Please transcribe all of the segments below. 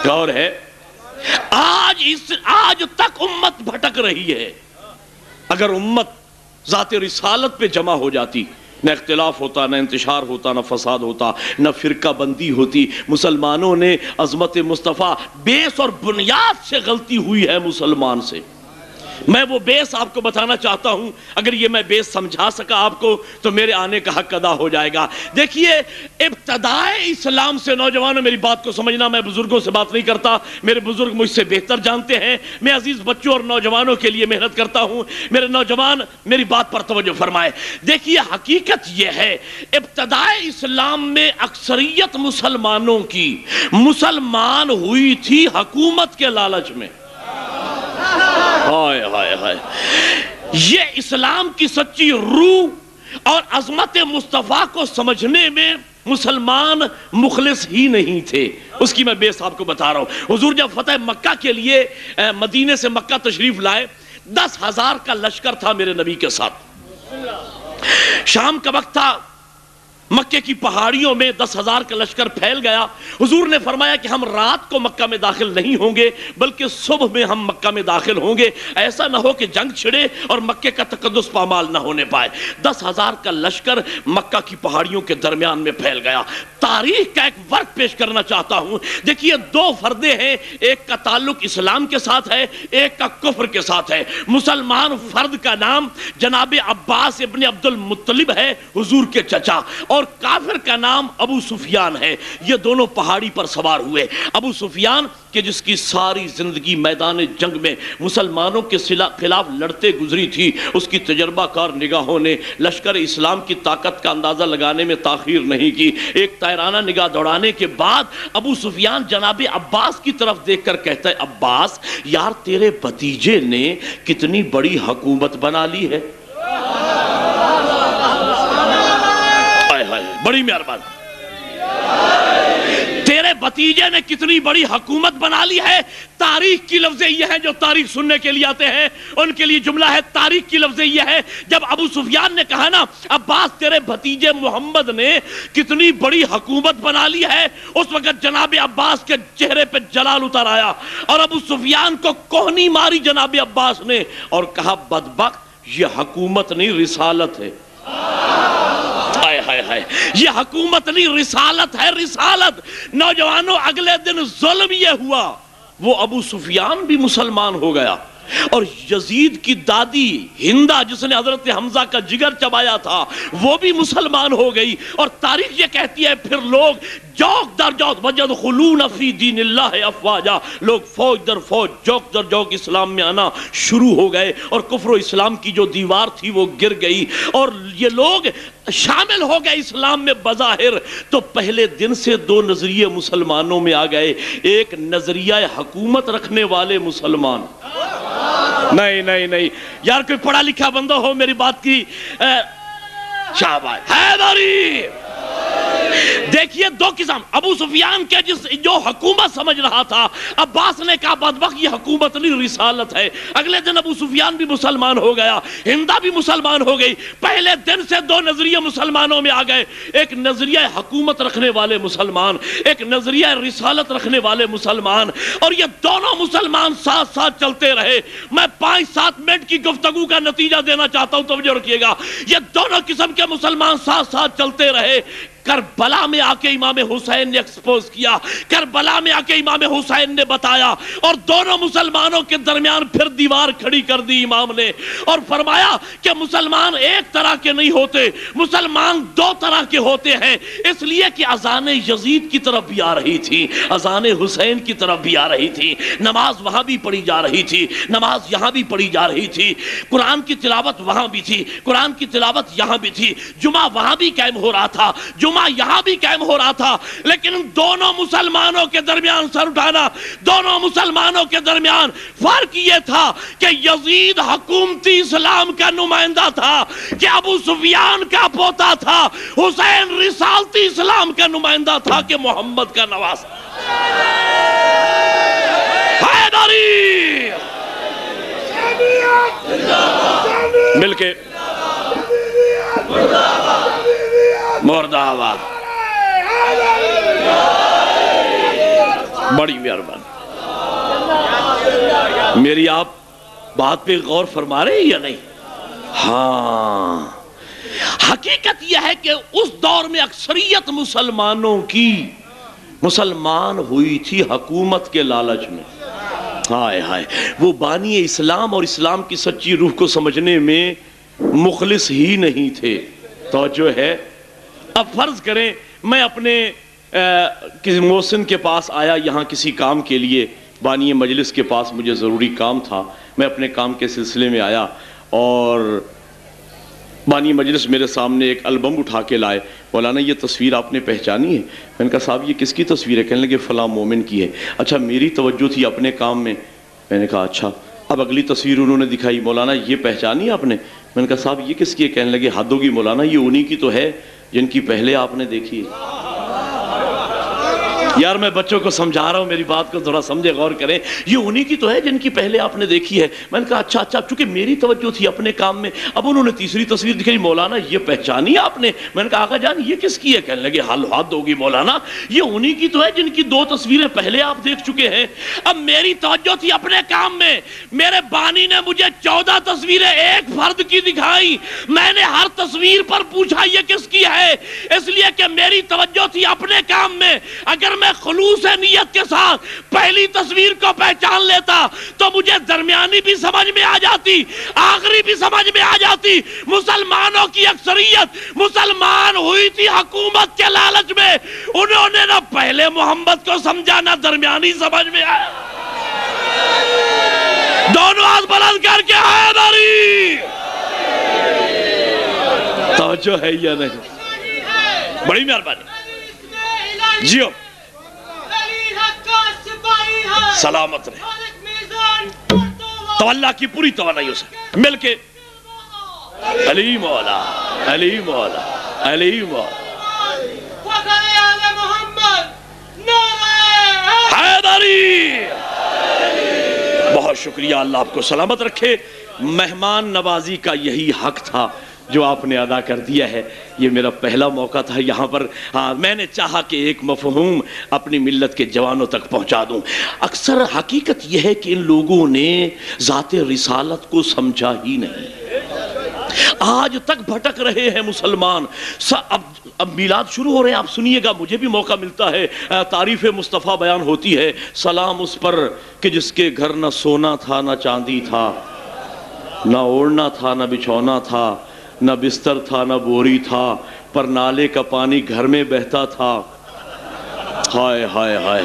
غور ہے، آج تک امت بھٹک رہی ہے۔ اگر امت ذات رسالت پہ جمع ہو جاتی، نہ اختلاف ہوتا، نہ انتشار ہوتا، نہ فساد ہوتا، نہ فرقہ بندی ہوتی۔ مسلمانوں نے عظمت مصطفیٰ، بیس اور بنیاد سے غلطی ہوئی ہے مسلمان سے۔ میں وہ بیس آپ کو بتانا چاہتا ہوں، اگر یہ میں بیس سمجھا سکا آپ کو تو میرے آنے کا حق ادا ہو جائے گا۔ دیکھیے، ابتدائے اسلام سے، نوجوانوں میری بات کو سمجھنا، میں بزرگوں سے بات نہیں کرتا، میرے بزرگ مجھ سے بہتر جانتے ہیں، میں عزیز بچوں اور نوجوانوں کے لیے محنت کرتا ہوں۔ میرے نوجوان میری بات پر توجہ فرمائے۔ دیکھیے، حقیقت یہ ہے، ابتدائے اسلام میں اکثریت مسلمانوں کی مسلمان ہوئی تھی حکومت کے لالچ میں۔ ہائے ہائے ہائے، یہ اسلام کی سچی روح اور عظمت مصطفیٰ کو سمجھنے میں مسلمان مخلص ہی نہیں تھے۔ اس کی میں بیس آپ کو بتا رہا ہوں۔ حضور جب فتح مکہ کے لیے مدینے سے مکہ تشریف لائے، 10,000 کا لشکر تھا میرے نبی کے ساتھ۔ شام کا وقت تھا، مکے کی پہاڑیوں میں 10,000 کا لشکر پھیل گیا۔ حضور نے فرمایا کہ ہم رات کو مکہ میں داخل نہیں ہوں گے، بلکہ صبح میں ہم مکہ میں داخل ہوں گے، ایسا نہ ہو کہ جنگ چھڑے اور مکے کا تقدس پامال نہ ہونے پائے۔ 10,000 کا لشکر مکہ کی پہاڑیوں کے درمیان میں پھیل گیا۔ تاریخ کا ایک ورق پیش کرنا چاہتا ہوں۔ دیکھیے، 2 فردے ہیں، ایک کا تعلق اسلام کے ساتھ ہے، ایک کا کفر کے ساتھ ہے۔ مسلمان فرد کا نام جناب عباس ابن عبد المطلب ہے، حضور کے چچا، اور کافر کا نام ابو سفیان ہے۔ یہ دونوں پہاڑی پر سوار ہوئے۔ ابو سفیان کہ جس کی ساری زندگی میدان جنگ میں مسلمانوں کے خلاف لڑتے گزری تھی، اس کی تجربہ کار نگاہوں نے لشکر اسلام کی طاقت کا اندازہ لگانے میں تاخیر نہیں کی۔ ایک طائرانہ نگاہ دوڑانے کے بعد ابو سفیان جناب عباس کی طرف دیکھ کر کہتا ہے، عباس یار، تیرے بھتیجے نے کتنی بڑی حکومت بنا لی ہے۔ بڑی مہربانی، تیرے بھتیجے نے کتنی بڑی حکومت بنا لی ہے۔ تاریخ کی لفظ یہ ہے، جو تاریخ سننے کے لیے آتے ہیں ان کے لیے جملہ ہے، تاریخ کی لفظ یہ ہے، جب ابو سفیان نے کہا نا، عباس تیرے بھتیجے محمد نے کتنی بڑی حکومت بنا لی ہے، اس وقت جناب عباس کے چہرے پہ جلال اتر آیا اور ابو سفیان کو کوہنی ماری جناب عباس نے اور کہا، بدبخت، یہ حکومت نہیں رسالت ہے۔ یہ حکومت نہیں، رسالت ہے، رسالت۔ نوجوانوں، اگلے دن ظلم یہ ہوا، وہ ابو سفیان بھی مسلمان ہو گیا، اور یزید کی دادی ہندہ جس نے حضرت حمزہ کا جگر چبایا تھا، وہ بھی مسلمان ہو گئی۔ اور تاریخ یہ کہتی ہے، پھر لوگ جوک در جوک وَيَدْخُلُونَ فِي دِينِ اللَّهِ أَفْوَاجًا، لوگ فوج در فوج، جوک در جوک اسلام میں آنا شروع ہو گئے، اور کفر و اسلام کی جو دیوار تھی وہ گر گئی، اور یہ لوگ شامل ہو گئے اسلام میں بظاہر۔ تو پہلے دن سے 2 نظریے مسلمانوں میں آ گئے۔ ایک نظریہ حکومت رکھنے والے مسلمان، نہیں یار، کوئی پڑھا لکھا بندہ ہو میری بات کی شاباش، حیدری۔ دیکھیے، 2 قسم، ابو سفیان کے جو حکومت سمجھ رہا تھا، عباس نے کہا، بدبخت، یہ حکومت نہیں رسالت ہے۔ اگلے دن ابو سفیان بھی مسلمان ہو گیا، ہندہ بھی مسلمان ہو گئی۔ پہلے دن سے 2 نظریے مسلمانوں میں آ گئے، ایک نظریہ حکومت رکھنے والے مسلمان، ایک نظریہ رسالت رکھنے والے مسلمان، اور یہ دونوں مسلمان ساتھ ساتھ چلتے رہے۔ میں 5-7 منٹ کی گفتگو کا نتیجہ دینا چاہتا ہوں، توجہ رکھیے گا۔ یہ دونوں قسم کے مسلمان ساتھ ساتھ چلتے رہے۔ کربلا میں آ کے امام حسین نے ایکسپوز کیا، کربلا میں آ کے امام حسین نے بتایا، اور دونوں مسلمانوں کے درمیان پھر دیوار کھڑی کر دی امام نے، اور فرمایا کہ مسلمان ایک طرح کے نہیں ہوتے، مسلمان 2 طرح کے ہوتے ہیں، اس لیے کہ اذان یزید کی طرف بھی آ رہی تھی، اذان حسین کی طرف بھی آ رہی تھی، نماز وہاں بھی پڑھی جا رہی تھی، نماز یہاں بھی پڑھی جا رہی تھی، قرآن کی تلاوت وہاں بھی تھی، قرآن کی تلاوت یہاں بھی تھی، جمعہ وہاں بھی قائم ہو رہا تھا، جمعہ یہاں بھی قائم ہو رہا تھا، لیکن دونوں مسلمانوں کے درمیان سر اٹھانا، دونوں مسلمانوں کے درمیان فرق یہ تھا کہ یزید حکومتی اسلام کا نمائندہ تھا، کہ ابو سفیان کا پوتا تھا، حسین رسالتی اسلام کا نمائندہ تھا، کہ محمد کا نواز۔ حیدری مل کے مرد آباد، بڑی مہربانی. میری آپ بات پہ غور فرما رہے ہیں یا نہیں؟ ہاں، حقیقت یہ ہے کہ اس دور میں اکثریت مسلمانوں کی مسلمان ہوئی تھی حکومت کے لالچ میں. ہائے ہائے، وہ بانی اسلام اور اسلام کی سچی روح کو سمجھنے میں مخلص ہی نہیں تھے. توجہ ہے. اب فرض کریں میں اپنے کسی محسن کے پاس آیا یہاں کسی کام کے لیے، بانی مجلس کے پاس مجھے ضروری کام تھا، میں اپنے کام کے سلسلے میں آیا اور بانی مجلس میرے سامنے ایک البم اٹھا کے لائے. مولانا یہ تصویر آپ نے پہچانی ہے؟ میں نے کہا صاحب یہ کس کی تصویر ہے؟ کہنے لگے فلاں مومن کی ہے. اچھا میری توجہ تھی اپنے کام میں. میں نے کہا اچھا. اب اگلی تصویر انہوں نے دکھائی، مولانا یہ پہچانی آپ نے؟ میں نے کہا صاحب یہ کس کی ہے؟ کہنے لگے حد ہوگی مولانا، یہ انہی کی تو ہے جن کی پہلے آپ نے دیکھی ہے. یار میں بچوں کو سمجھا رہا ہوں، میری بات کو تھوڑا سمجھے غور کریں. یہ انہی کی تو ہے جن کی پہلے آپ نے دیکھی ہے. میں نے کہا اچھا. چونکہ میری توجہ تھی اپنے کام میں، اب انہوں نے تیسری تصویر دکھائی، مولانا یہ پہچانی آپ نے؟ میں نے کہا آقا جان یہ کس کی ہے؟ کہنے لگے حد ہوگی مولانا، یہ انہی کی تو ہے جن کی 2 تصویریں پہلے آپ دیکھ چکے ہیں. اب میری توجہ تھی اپنے کام میں، میرے بانی نے مجھے 14 تصویریں ایک فرد کی دکھائی. میں نے ہر تصویر پر پوچھا یہ کس کی ہے، اس لیے کہ میری توجہ تھی اپنے کام میں. اگر میں خلوص نیت کے ساتھ پہلی تصویر کو پہچان لیتا تو مجھے درمیانی بھی سمجھ میں آ جاتی، آخری بھی سمجھ میں آ جاتی. مسلمانوں کی اکثریت مسلمان ہوئی تھی حکومت کے لالچ میں. انہوں نے نہ پہلے محمد کو سمجھا نہ درمیانی سمجھ میں آیا. دونوں ہاتھ بلند کر کے حیدری. توجہ ہے یا نہیں؟ بڑی مہربانی. جیو سلامت رہے. تو اللہ کی پوری توانائیوں سے مل کے علی مولا علی مولا علی مولا حیدری. بہت شکریہ، اللہ آپ کو سلامت رکھے. مہمان نوازی کا یہی حق تھا جو آپ نے ادا کر دیا ہے. یہ میرا پہلا موقع تھا یہاں پر. میں نے چاہا کہ ایک مفہوم اپنی ملت کے جوانوں تک پہنچا دوں. اکثر حقیقت یہ ہے کہ ان لوگوں نے ذات رسالت کو سمجھا ہی نہیں. آج تک بھٹک رہے ہیں مسلمان. اب میلاد شروع ہو رہے ہیں، آپ سنیے گا، مجھے بھی موقع ملتا ہے، تعریف مصطفیٰ بیان ہوتی ہے. سلام اس پر کہ جس کے گھر نہ سونا تھا نہ چاندی تھا، نہ اوڑھنا تھا نہ بچھونا تھا، نہ بستر تھا نہ بوری تھا، پر نالے کا پانی گھر میں بہتا تھا. ہائے ہائے ہائے.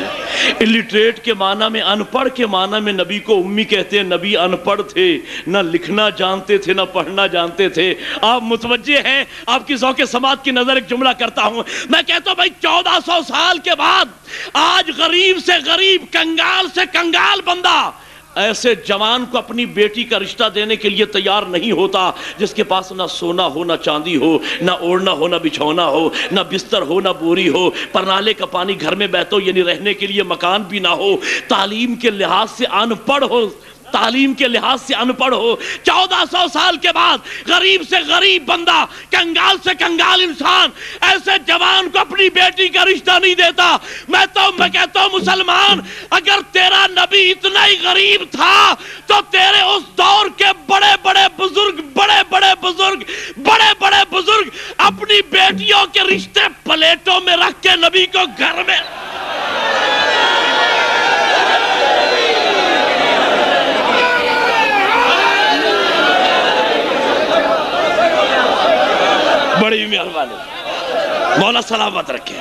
الٹریٹ کے معنی میں، ان پڑھ کے معنی میں نبی کو امی کہتے ہیں. نبی ان پڑھ تھے، نہ لکھنا جانتے تھے نہ پڑھنا جانتے تھے. آپ متوجہ ہیں؟ آپ کی ذوق سماعت کی نظر ایک جملہ کرتا ہوں. میں کہتا ہوں بھائی 1400 سال کے بعد آج غریب سے غریب، کنگال سے کنگال بندہ ایسے جوان کو اپنی بیٹی کا رشتہ دینے کے لیے تیار نہیں ہوتا جس کے پاس نہ سونا ہو نہ چاندی ہو، نہ اوڑھنا ہو نہ بچھونا ہو، نہ بستر ہو نہ بوری ہو، پر نالے کا پانی گھر میں بہتا ہو، یعنی رہنے کے لیے مکان بھی نہ ہو، تعلیم کے لحاظ سے ان پڑھ ہو، تعلیم کے لحاظ سے ان پڑھ ہو. 1400 سال کے بعد غریب سے غریب بندہ، کنگال سے کنگال انسان ایسے جوان کو اپنی بیٹی کا رشتہ نہیں دیتا. میں کہتا ہوں مسلمان، اگر تیرا نبی اتنا ہی غریب تھا تو تیرے اس دور کے بڑے بڑے بزرگ اپنی بیٹیوں کے رشتے پلیٹوں میں رکھ کے نبی کو گھر میں. بڑی مہربانی، مولا سلامت رکھے.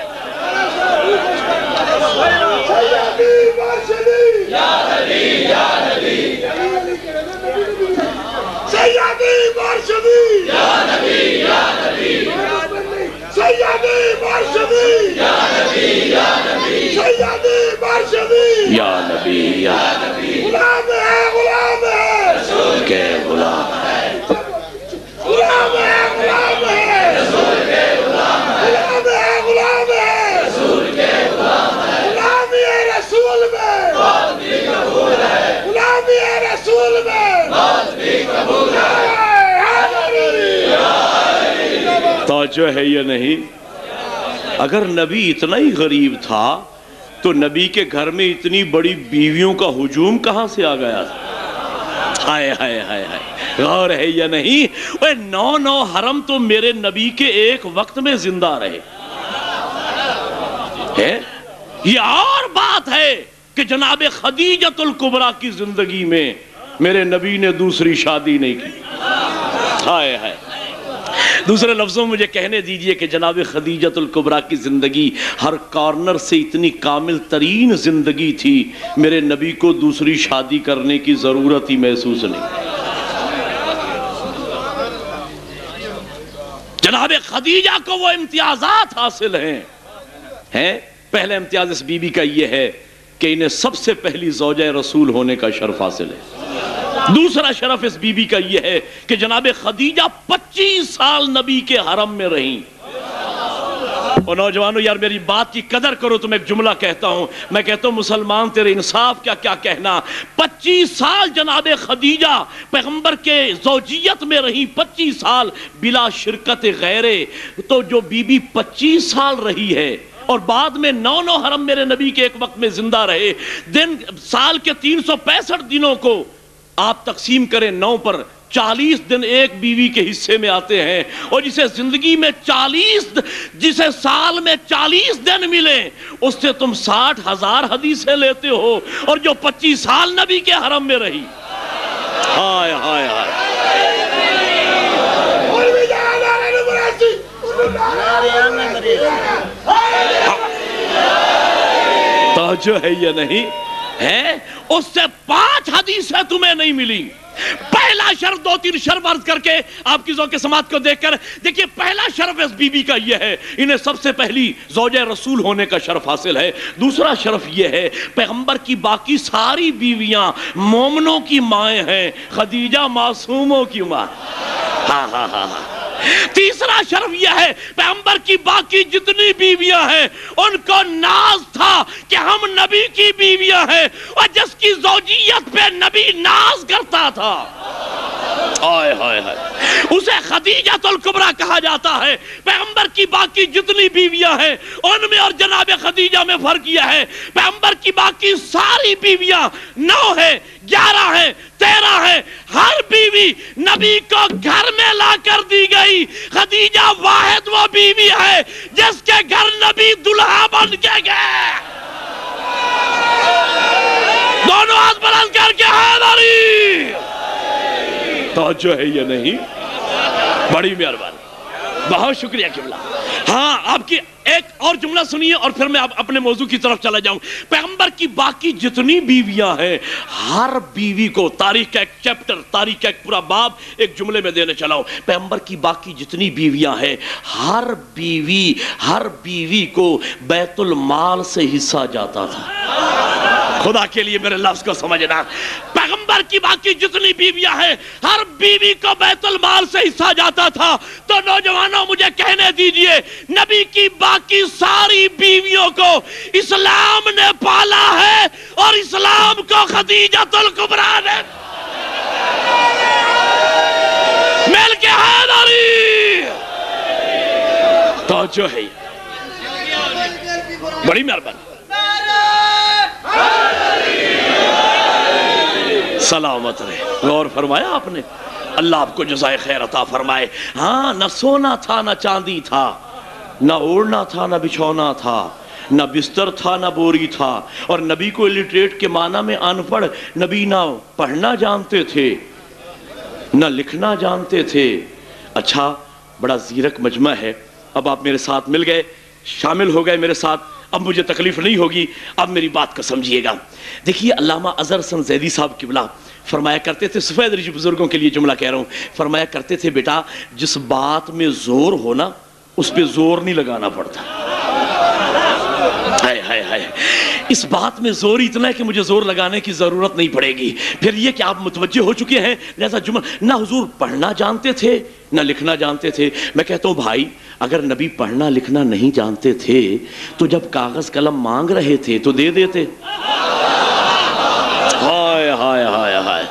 یا نبی یا نبی، غلام ہے غلام ہے رسول کے غلام ہے، غلام ہے غلام ہے رسول کے غلام ہے، غلام ہے غلام ہے رسول کے غلام ہے، غلامی رسول میں بات بھی قبول ہے، غلامی رسول میں بات بھی قبول ہے. توجہ ہے یا نہیں؟ اگر نبی اتنا ہی غریب تھا تو نبی کے گھر میں اتنی بڑی بیویوں کا ہجوم کہاں سے آ گیا تھا؟ ہائے ہائے ہائے ہائے، غور ہے یا نہیں؟ 9 حرم تو میرے نبی کے ایک وقت میں زندہ رہے ہے۔ یہ اور بات ہے کہ جناب خدیجۃ الکبریٰ کی زندگی میں میرے نبی نے دوسری شادی نہیں کی۔ ہائے ہائے، دوسرے لفظوں میں مجھے کہنے دیجئے کہ جناب خدیجۃ الکبریٰ کی زندگی ہر کارنر سے اتنی کامل ترین زندگی تھی، میرے نبی کو دوسری شادی کرنے کی ضرورت ہی محسوس نہیں۔ جناب خدیجہ کو وہ امتیازات حاصل ہیں۔ پہلا امتیاز اس بی بی کا یہ ہے کہ انہیں سب سے پہلی زوجہ رسول ہونے کا شرف حاصل ہے۔ دوسرا شرف اس بی بی کا یہ ہے کہ جناب خدیجہ 25 سال نبی کے حرم میں رہیں۔ اور نوجوانوں یار میری بات کی قدر کرو، تو میں ایک جملہ کہتا ہوں، میں کہتا ہوں مسلمان تیرے انصاف کیا کہنا، 25 سال جناب خدیجہ پیغمبر کے زوجیت میں رہی، 25 سال بلا شرکت غیرے۔ تو جو بی بی 25 سال رہی ہے اور بعد میں 9 حرم میرے نبی کے ایک وقت میں زندہ رہے، سال کے 365 دنوں کو آپ تقسیم کریں 9 پر، 40 دن ایک بیوی کے حصے میں آتے ہیں، اور جسے زندگی میں جسے سال میں 40 دن ملے اس سے تم 60,000 حدیثیں لیتے ہو، اور جو 25 سال نبی کے حرم میں رہی۔ ہائے ہائے ہائے، توجہ ہے یا نہیں ہے؟ اس سے 5 حدیثیں تمہیں نہیں ملی۔ پہلا شرف، 2-3 شرف عرض کر کے آپ کی ذوق سماعت کو دیکھ کر دیکھیے، پہلا شرف اس بی بی کا یہ ہے، انہیں سب سے پہلی زوجہ رسول ہونے کا شرف حاصل ہے۔ دوسرا شرف یہ ہے، پیغمبر کی باقی ساری بیویاں مومنوں کی مائیں ہیں، خدیجہ معصوموں کی ماں۔ ہاں ہاں ہاں ہاں۔ تیسرا شرف یہ ہے، پیغمبر کی باقی جتنی بیویاں ہیں ان کو ناز تھا کہ ہم نبی کی بیویاں ہیں، اور جس کی زوجیت پہ نبی ناز کرتا تھا ہائے ہائے ہائے اسے خدیجۃ الکبریٰ کہا جاتا ہے۔ پیغمبر کی باقی جتنی بیویاں ہیں ان میں اور جناب خدیجہ میں فرق یہ ہے، پیغمبر کی باقی ساری بیویاں 9 ہیں، 11 ہیں، 13 ہیں، ہر بیوی نبی کو گھر میں لا کر دی گئی۔ خدیجہ واحد وہ بیوی ہے جس کے گھر نبی دلہا بن کے گئے۔ دونوں ہاتھ بلند کر کے حیدری، توجہ ہے یا نہیں؟ بڑی مہربانی، بہت شکریہ قبلہ۔ ہاں، آپ کی ایک اور جملہ سنیے اور پھر میں اپنے موضوع کی طرف چلا جاؤں۔ پیغمبر کی باقی جتنی بیویاں ہیں، ہر بیوی کو تاریخ کا ایک چیپٹر، تاریخ کا ایک پورا باب ایک جملے میں دینے چلا ہوں۔ پیغمبر کی باقی جتنی بیویاں ہیں، ہر بیوی کو بیت المال سے حصہ جاتا تھا۔ خدا کے لیے میرے لفظ کو سمجھنا، پیغمبر کی باقی جتنی بیویاں ہیں ہر بیوی کو بیت المال سے حصہ جاتا تھا۔ تو نوجوانوں مجھے کہنے دیجئے، نبی کی باقی ساری بیویوں کو اسلام نے پالا ہے، اور اسلام کو خدیجۃ الکبریٰ نے مل کے حیدری، توجہ ہے، بڑی مہربانی، سلامت رہے۔ غور فرمایا آپ نے؟ اللہ آپ کو جزائے خیر عطا فرمائے۔ ہاں، نہ سونا تھا نہ چاندی تھا، نہ اوڑھنا تھا نہ بچھونا تھا، نہ بستر تھا نہ بوری تھا، اور نبی کو الٹریٹ کے معنی میں ان پڑھ نبی نہ پڑھنا جانتے تھے نہ لکھنا جانتے تھے۔ اچھا، بڑا زیرک مجمع ہے۔ اب آپ میرے ساتھ مل گئے، شامل ہو گئے میرے ساتھ، اب مجھے تکلیف نہیں ہوگی، اب میری بات کو سمجھیے گا۔ دیکھیے، علامہ اظہر حسن زیدی صاحب قبلہ فرمایا کرتے تھے، سفید رشی بزرگوں کے لیے جملہ کہہ رہا ہوں، فرمایا کرتے تھے، بیٹا جس بات میں زور ہونا اس پہ زور نہیں لگانا پڑتا۔ ہائے ہائے ہائے، اس بات میں زور اتنا ہے کہ مجھے زور لگانے کی ضرورت نہیں پڑے گی۔ پھر یہ کہ آپ متوجہ ہو چکے ہیں، لہذا جملہ نہ حضور پڑھنا جانتے تھے نہ لکھنا جانتے تھے۔ میں کہتا ہوں بھائی، اگر نبی پڑھنا لکھنا نہیں جانتے تھے تو جب کاغذ قلم مانگ رہے تھے تو دے دیتے۔ ہائے ہائے ہائے ہائے،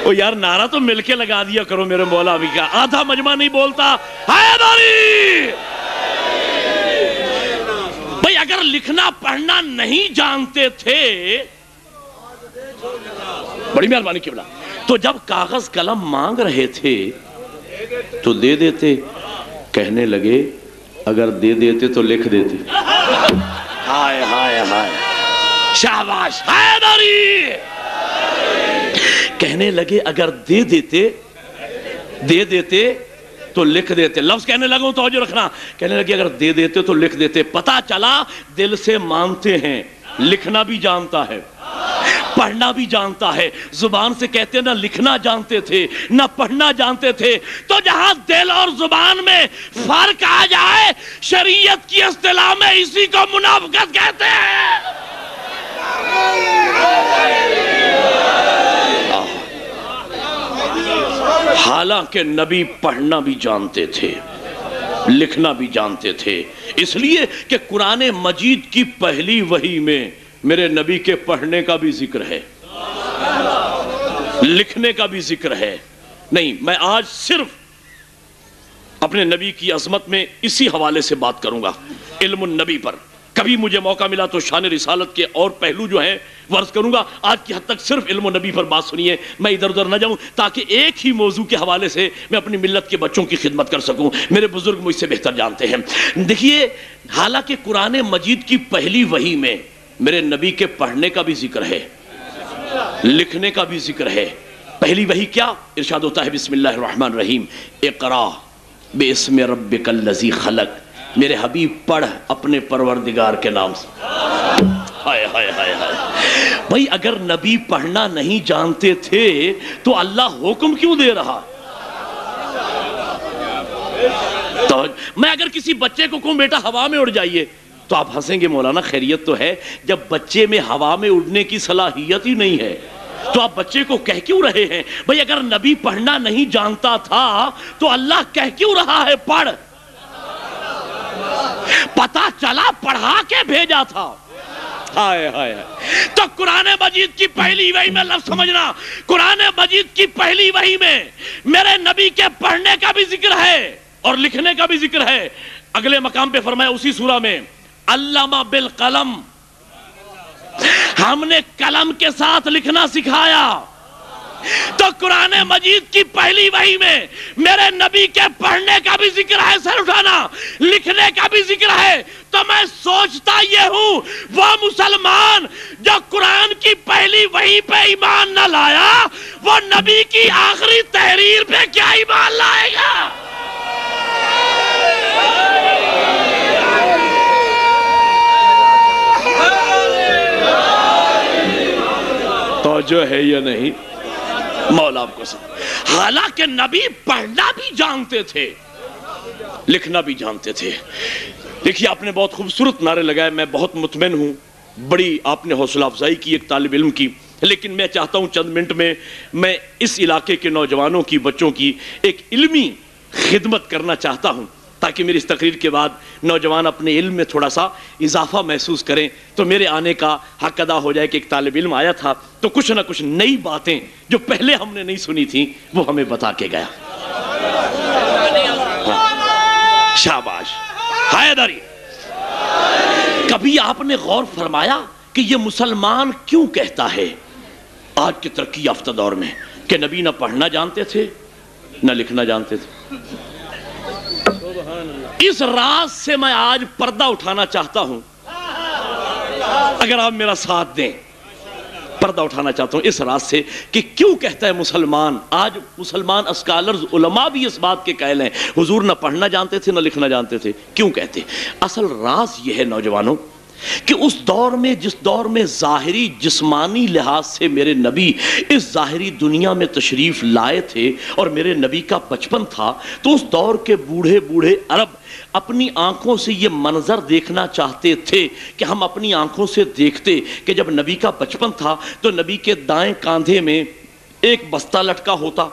او یار نعرہ تو مل کے لگا دیا کرو میرے مولا ابھی کا، آدھا مجمع نہیں بولتا حیدری۔ بھئی اگر لکھنا پڑھنا نہیں جانتے تھے، بڑی مہربانی کی بلا، تو جب کاغذ قلم مانگ رہے تھے تو دے دیتے، کہنے لگے اگر دے دیتے تو لکھ دیتے۔ ہائے ہائے ہائے، شاباش حیدری۔ کہنے لگے اگر دے دیتے تو لکھ دیتے۔ لفظ کہنے لگوں توجہ رکھنا، کہنے لگے اگر دے دیتے تو لکھ دیتے۔ پتہ چلا دل سے مانتے ہیں، لکھنا بھی جانتا ہے، پڑھنا بھی جانتا ہے۔ زبان سے کہتے نہ لکھنا جانتے تھے نہ پڑھنا جانتے تھے، تو جہاں دل اور زبان میں فرق آ جائے، شریعت کی اصطلاح میں اسی کو منافقت کہتے ہیں۔ حالانکہ نبی پڑھنا بھی جانتے تھے، لکھنا بھی جانتے تھے، اس لیے کہ قرآن مجید کی پہلی وحی میں میرے نبی کے پڑھنے کا بھی ذکر ہے، لکھنے کا بھی ذکر ہے۔ نہیں، میں آج صرف اپنے نبی کی عظمت میں اسی حوالے سے بات کروں گا، علم النبی پر۔ کبھی مجھے موقع ملا تو شان رسالت کے اور پہلو جو ہیں وہ عرض کروں گا۔ آج کی حد تک صرف علم النبی پر بات سنیے، میں ادھر ادھر نہ جاؤں، تاکہ ایک ہی موضوع کے حوالے سے میں اپنی ملت کے بچوں کی خدمت کر سکوں۔ میرے بزرگ مجھ سے بہتر جانتے ہیں۔ دیکھیے، حالانکہ قرآن مجید کی پہلی وحی میں میرے نبی کے پڑھنے کا بھی ذکر ہے، لکھنے کا بھی ذکر ہے۔ پہلی وحی کیا؟ ارشاد ہوتا ہے بسم اللہ الرحمن الرحیم، اقرا باسم ربک الذی خلق، میرے حبیب پڑھ اپنے پروردگار کے نام سے۔ ہائے ہائے ہائے ہائے، بھئی اگر نبی پڑھنا نہیں جانتے تھے تو اللہ حکم کیوں دے رہا؟ تو میں اگر کسی بچے کو کہوں بیٹا ہوا میں اڑ جائیے تو آپ ہنسیں گے، مولانا خیریت تو ہے، جب بچے میں ہوا میں اڑنے کی صلاحیت ہی نہیں ہے تو آپ بچے کو کہہ کیوں رہے ہیں؟ بھئی اگر نبی پڑھنا نہیں جانتا تھا تو اللہ کہہ کیوں رہا ہے پڑھ؟ پتہ چلا پڑھا کے بھیجا تھا۔ ہائے ہائے ہائے، تو قرآن مجید کی پہلی وحی میں لفظ سمجھنا، قرآن مجید کی پہلی وحی میں میرے نبی کے پڑھنے کا بھی ذکر ہے اور لکھنے کا بھی ذکر ہے۔ اگلے مقام پہ فرمایا اسی سورہ میں، علامہ بالقلم، ہم نے قلم کے ساتھ لکھنا سکھایا۔ تو قرآن مجید کی پہلی وحی میں میرے نبی کے پڑھنے کا بھی ذکر ہے، سر اٹھانا، لکھنے کا بھی ذکر ہے۔ تو میں سوچتا یہ ہوں، وہ مسلمان جو قرآن کی پہلی وحی پہ ایمان نہ لایا، وہ نبی کی آخری تحریر پہ کیا ایمان لائے گا؟ توجہ ہے یا نہیں؟ مولا آپ کو سمجھ۔ حالانکہ نبی پڑھنا بھی جانتے تھے، لکھنا بھی جانتے تھے۔ دیکھیے، آپ نے بہت خوبصورت نعرے لگائے، میں بہت مطمئن ہوں، بڑی آپ نے حوصلہ افزائی کی ایک طالب علم کی، لیکن میں چاہتا ہوں چند منٹ میں اس علاقے کے نوجوانوں کی، بچوں کی ایک علمی خدمت کرنا چاہتا ہوں، تاکہ میری اس تقریر کے بعد نوجوان اپنے علم میں تھوڑا سا اضافہ محسوس کریں، تو میرے آنے کا حق ادا ہو جائے کہ ایک طالب علم آیا تھا تو کچھ نہ کچھ نئی باتیں جو پہلے ہم نے نہیں سنی تھیں وہ ہمیں بتا کے گیا۔ شاباش حیدری۔ کبھی آپ نے غور فرمایا کہ یہ مسلمان کیوں کہتا ہے آج کے ترقی یافتہ دور میں کہ نبی نہ پڑھنا جانتے تھے نہ لکھنا جانتے تھے؟ اس راز سے میں آج پردہ اٹھانا چاہتا ہوں، اگر آپ میرا ساتھ دیں، پردہ اٹھانا چاہتا ہوں اس راز سے کہ کیوں کہتا ہے مسلمان، آج مسلمان اسکالرز علماء بھی اس بات کے قائل ہیں حضور نہ پڑھنا جانتے تھے نہ لکھنا جانتے تھے، کیوں کہتے؟ اصل راز یہ ہے نوجوانوں کہ اس دور میں، جس دور میں ظاہری جسمانی لحاظ سے میرے نبی اس ظاہری دنیا میں تشریف لائے تھے اور میرے نبی کا بچپن تھا، تو اس دور کے بوڑھے بوڑھے عرب اپنی آنکھوں سے یہ منظر دیکھنا چاہتے تھے کہ ہم اپنی آنکھوں سے دیکھتے کہ جب نبی کا بچپن تھا تو نبی کے دائیں کاندھے میں ایک بستہ لٹکا ہوتا،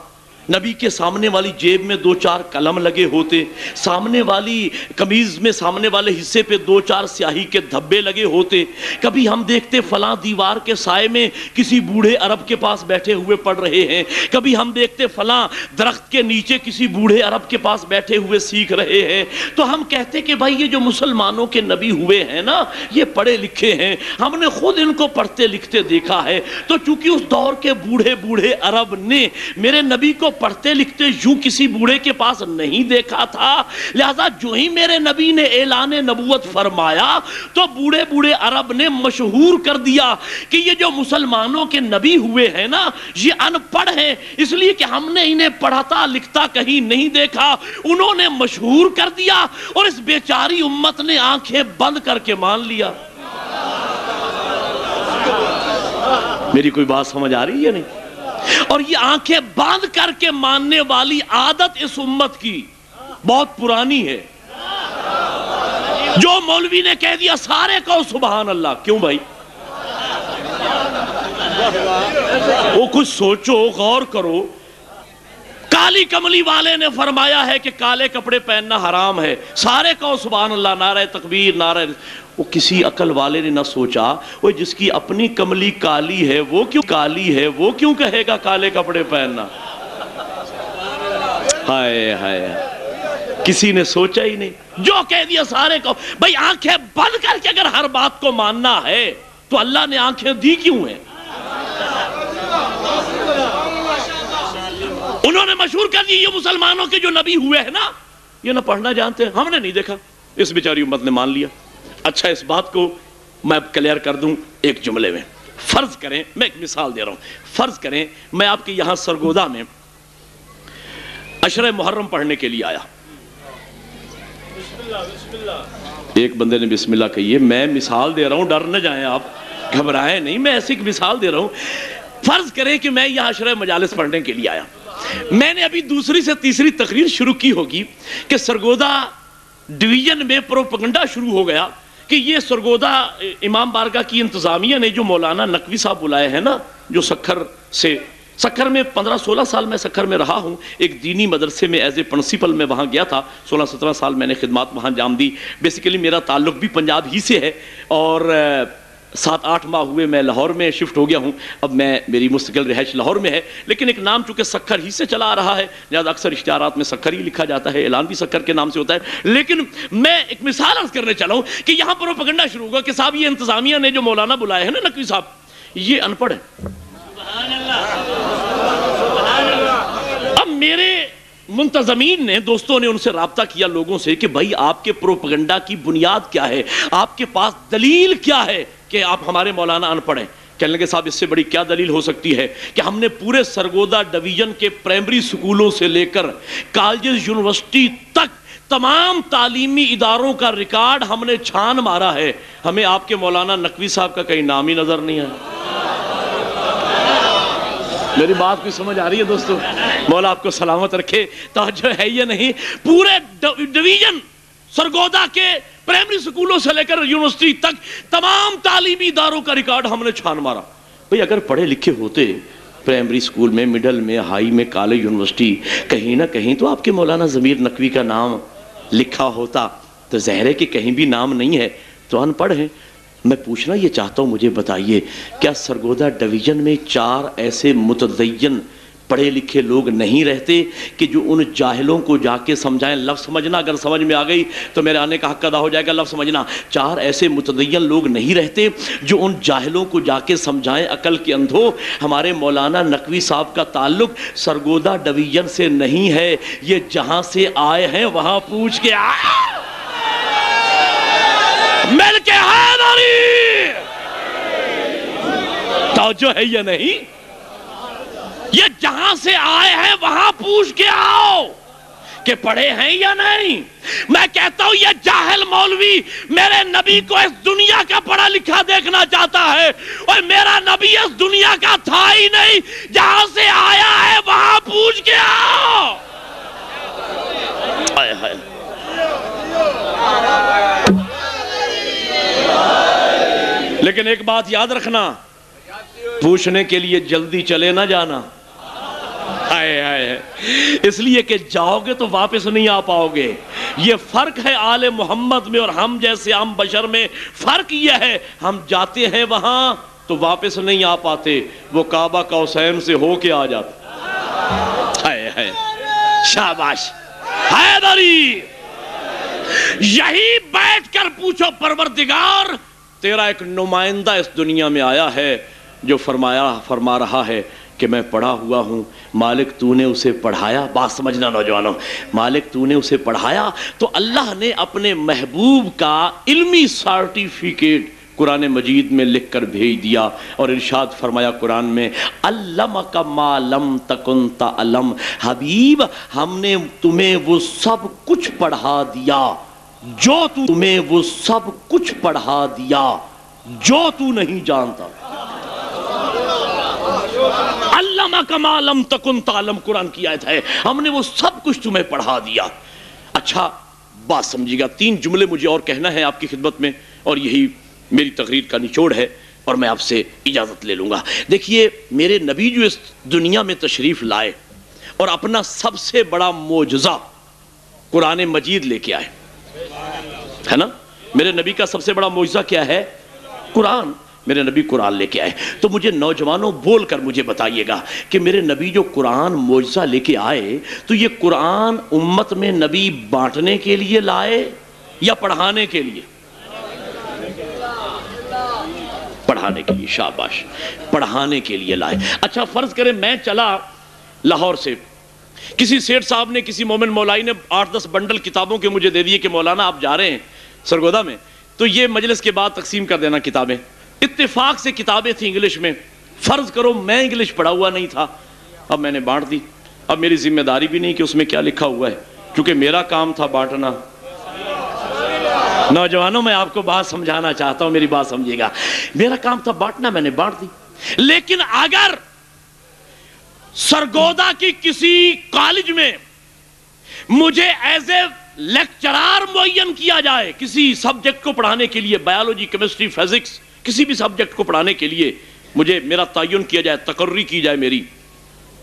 نبی کے سامنے والی جیب میں 2-4 قلم لگے ہوتے، سامنے والی قمیض میں سامنے والے حصے پہ 2-4 سیاہی کے دھبے لگے ہوتے۔ کبھی ہم دیکھتے فلاں دیوار کے سائے میں کسی بوڑھے عرب کے پاس بیٹھے ہوئے پڑھ رہے ہیں، کبھی ہم دیکھتے فلاں درخت کے نیچے کسی بوڑھے عرب کے پاس بیٹھے ہوئے سیکھ رہے ہیں۔ تو ہم کہتے کہ بھائی یہ جو مسلمانوں کے نبی ہوئے ہیں نا، یہ پڑھے لکھے ہیں، ہم نے خود ان کو پڑھتے لکھتے دیکھا ہے۔ تو چونکہ اس دور کے بوڑھے عرب نے میرے نبی کو پڑھتے لکھتے یوں کسی بوڑھے کے پاس نہیں دیکھا تھا، لہذا جو ہی میرے نبی نے اعلان نبوت فرمایا تو بوڑھے عرب نے مشہور کر دیا کہ یہ جو مسلمانوں کے نبی ہوئے ہیں نا، یہ ان پڑھ ہیں، اس لیے کہ ہم نے انہیں پڑھتا لکھتا کہیں نہیں دیکھا۔ انہوں نے مشہور کر دیا اور اس بیچاری امت نے آنکھیں بند کر کے مان لیا۔ میری کوئی بات سمجھ آ رہی ہے نہیں؟ اور یہ آنکھیں باندھ کر کے ماننے والی عادت اس امت کی بہت پرانی ہے۔ جو مولوی نے کہہ دیا سارے کہو سبحان اللہ، کیوں بھائی؟ وہ کچھ سوچو، غور کرو۔ کالی کملی والے نے فرمایا ہے کہ کالے کپڑے پہننا حرام ہے، سارے کہو سبحان اللہ، نعرہ تکبیر، نعرہ۔ وہ کسی عقل والے نے نہ سوچا وہ جس کی اپنی کملی کالی ہے وہ کیوں کہے گا کالے کپڑے پہننا؟ ہائے ہائے، کسی نے سوچا ہی نہیں، جو کہہ دیا سارے کہو۔ بھائی آنکھیں بند کر کے اگر ہر بات کو ماننا ہے تو اللہ نے آنکھیں دی کیوں ہیں؟ انہوں نے مشہور کر دی یہ مسلمانوں کے جو نبی ہوئے ہیں نا، یہ نہ پڑھنا جانتے ہیں، ہم نے نہیں دیکھا۔ اس بیچاری امت نے مان لیا۔ اچھا اس بات کو میں کلیئر کر دوں ایک جملے میں۔ فرض کریں، میں ایک مثال دے رہا ہوں، فرض کریں میں آپ کے یہاں سرگودا میں عشرہ محرم پڑھنے کے لیے آیا۔ ایک بندے نے بسم اللہ کہی ہے، میں مثال دے رہا ہوں، ڈر نہ جائیں آپ، گھبرائیں نہیں، میں ایسی ایک مثال دے رہا ہوں۔ فرض کریں کہ میں یہاں عشرہ مجالس پڑھنے کے لیے آیا، میں نے ابھی دوسری سے تیسری تقریر شروع کی ہوگی کہ سرگودا ڈویژن میں پروپگنڈا شروع ہو گیا کہ یہ سرگودا امام بارگاہ کی انتظامیہ نے جو مولانا نقوی صاحب بلائے ہیں نا، جو سکھر میں 15-16 سال میں سکھر میں رہا ہوں، ایک دینی مدرسے میں ایز اے پرنسپل میں وہاں گیا تھا، 16-17 سال میں نے خدمات وہاں انجام دی۔ بیسیکلی میرا تعلق بھی پنجاب ہی سے ہے، اور 7-8 ماہ ہوئے میں لاہور میں شفٹ ہو گیا ہوں، اب میری مستقل رہائش لاہور میں ہے، لیکن ایک نام چونکہ سکھر ہی سے چلا آ رہا ہے، لہذا اکثر اشتہارات میں سکھر ہی لکھا جاتا ہے، اعلان بھی سکھر کے نام سے ہوتا ہے۔ لیکن میں ایک مثال عرض کرنے چلا ہوں کہ یہاں پروپیگنڈا شروع ہوگا کہ صاحب یہ انتظامیہ نے جو مولانا بلائے ہیں نا نقوی صاحب، یہ ان پڑھ ہے۔ اب میرے منتظمین نے، دوستوں نے ان سے رابطہ کیا لوگوں سے کہ بھائی آپ کے پروپیگنڈا کی بنیاد کیا ہے، آپ کے پاس دلیل کیا ہے کہ آپ ہمارے مولانا ان پڑھ ہیں؟ کہنے لگے صاحب اس سے بڑی کیا دلیل ہو سکتی ہے کہ ہم نے پورے سرگودا ڈویژن کے پرائمری سکولوں سے لے کر کالجز یونیورسٹی تک تمام تعلیمی اداروں کا ریکارڈ ہم نے چھان مارا ہے، ہمیں آپ کے مولانا نقوی صاحب کا کہیں نام ہی نظر نہیں ہے۔ میری بات کوئی سمجھ آ رہی ہے دوستو؟ مولا آپ کو سلامت رکھے، توجہ ہے یہ نہیں؟ پورے ڈویژن سرگودا کے پرائمری سکولوں سے لے کر یونیورسٹی تک تمام تعلیمی اداروں کا ریکارڈ ہم نے چھان مارا۔ بھئی اگر پڑھے لکھے ہوتے پرائمری سکول میں، مڈل میں، ہائی میں، کالج، یونیورسٹی، کہیں نہ کہیں تو آپ کے مولانا ضمیر نقوی کا نام لکھا ہوتا، تو ظاہر ہے کہ کہیں بھی نام نہیں ہے تو ان پڑھ ہیں۔ میں پوچھنا یہ چاہتا ہوں، مجھے بتائیے کیا سرگودا ڈویژن میں 4 ایسے متدین پڑھے لکھے لوگ نہیں رہتے کہ جو ان جاہلوں کو جا کے سمجھائیں؟ لفظ سمجھنا، اگر سمجھ میں آ گئی تو میرے آنے کا حق ادا ہو جائے گا۔ لفظ سمجھنا، 4 ایسے متدین لوگ نہیں رہتے جو ان جاہلوں کو جا کے سمجھائیں عقل کے اندھو ہمارے مولانا نقوی صاحب کا تعلق سرگودا ڈویژن سے نہیں ہے، یہ جہاں سے آئے ہیں وہاں پوچھ کے آئے، مل کے حیدری، توجہ ہے یا نہیں؟ یہ جہاں سے آئے ہیں وہاں پوچھ کے آؤ کہ پڑھے ہیں یا نہیں۔ میں کہتا ہوں یہ جاہل مولوی میرے نبی کو اس دنیا کا پڑھا لکھا دیکھنا چاہتا ہے، اور میرا نبی اس دنیا کا تھا ہی نہیں، جہاں سے آیا ہے وہاں پوچھ کے آؤ۔ لیکن ایک بات یاد رکھنا، پوچھنے کے لیے جلدی چلے نہ جانا۔ اس لیے کہ جاؤ گے تو واپس نہیں آ پاؤ گے. یہ فرق ہے آل محمد میں اور ہم جیسے عام بشر میں. فرق یہ ہے ہم جاتے ہیں وہاں تو واپس نہیں آ پاتے, وہ کعبہ قوسین سے ہو کے آ جاتے. شاباش حیدری. یہی بیٹھ کر پوچھو پروردگار تیرا ایک نمائندہ اس دنیا میں آیا ہے جو فرما رہا ہے کہ میں پڑھا ہوا ہوں. مالک تو نے اسے پڑھایا. بات سمجھنا نوجوانوں, مالک تو نے اسے پڑھایا. تو اللہ نے اپنے محبوب کا علمی سرٹیفکیٹ قرآن مجید میں لکھ کر بھیج دیا اور ارشاد فرمایا قرآن میں, علمک ما لم تکن تعلم. حبیب ہم نے تمہیں وہ سب کچھ پڑھا دیا جو تمہیں وہ سب کچھ پڑھا دیا جو تو نہیں جانتا. علمک ما لم تکن تعلم قرآن کی آیت ہے, ہم نے وہ سب کچھ تمہیں پڑھا دیا. اچھا بات سمجھیے گا, 3 جملے مجھے اور کہنا ہے آپ کی خدمت میں اور یہی میری تقریر کا نچوڑ ہے اور میں آپ سے اجازت لے لوں گا. دیکھیے میرے نبی جو اس دنیا میں تشریف لائے اور اپنا سب سے بڑا معجزہ قرآن مجید لے کے آئے, ہے نا. میرے نبی کا سب سے بڑا معجزہ کیا ہے؟ قرآن. میرے نبی قرآن لے کے آئے. تو مجھے نوجوانوں بول کر مجھے بتائیے گا کہ میرے نبی جو قرآن معجزہ لے کے آئے تو یہ قرآن امت میں نبی بانٹنے کے لیے لائے یا پڑھانے کے لیے؟ پڑھانے کے لیے. شاباش, پڑھانے کے لیے لائے. اچھا فرض کریں میں چلا لاہور سے, کسی سیٹھ صاحب نے, کسی مومن مولائی نے 8-10 بنڈل کتابوں کے مجھے دے دیے کہ مولانا آپ جا رہے ہیں سرگودا میں تو یہ مجلس کے بعد تقسیم کر دینا کتابیں. اتفاق سے کتابیں تھیں انگلش میں. فرض کرو میں انگلش پڑھا ہوا نہیں تھا, اب میں نے بانٹ دی. اب میری ذمہ داری بھی نہیں کہ اس میں کیا لکھا ہوا ہے, کیونکہ میرا کام تھا بانٹنا. نوجوانوں میں آپ کو بات سمجھانا چاہتا ہوں, میری بات سمجھیے گا. میرا کام تھا بانٹنا, میں نے بانٹ دی. لیکن اگر سرگودا کی کسی کالج میں مجھے ایز اے لیکچرار معین کیا جائے کسی سبجیکٹ کو پڑھانے کے لیے, بایولوجی, کیمسٹری, فزکس, کسی بھی سبجیکٹ کو پڑھانے کے لیے مجھے میرا تعین کیا جائے, تقرری کی جائے میری,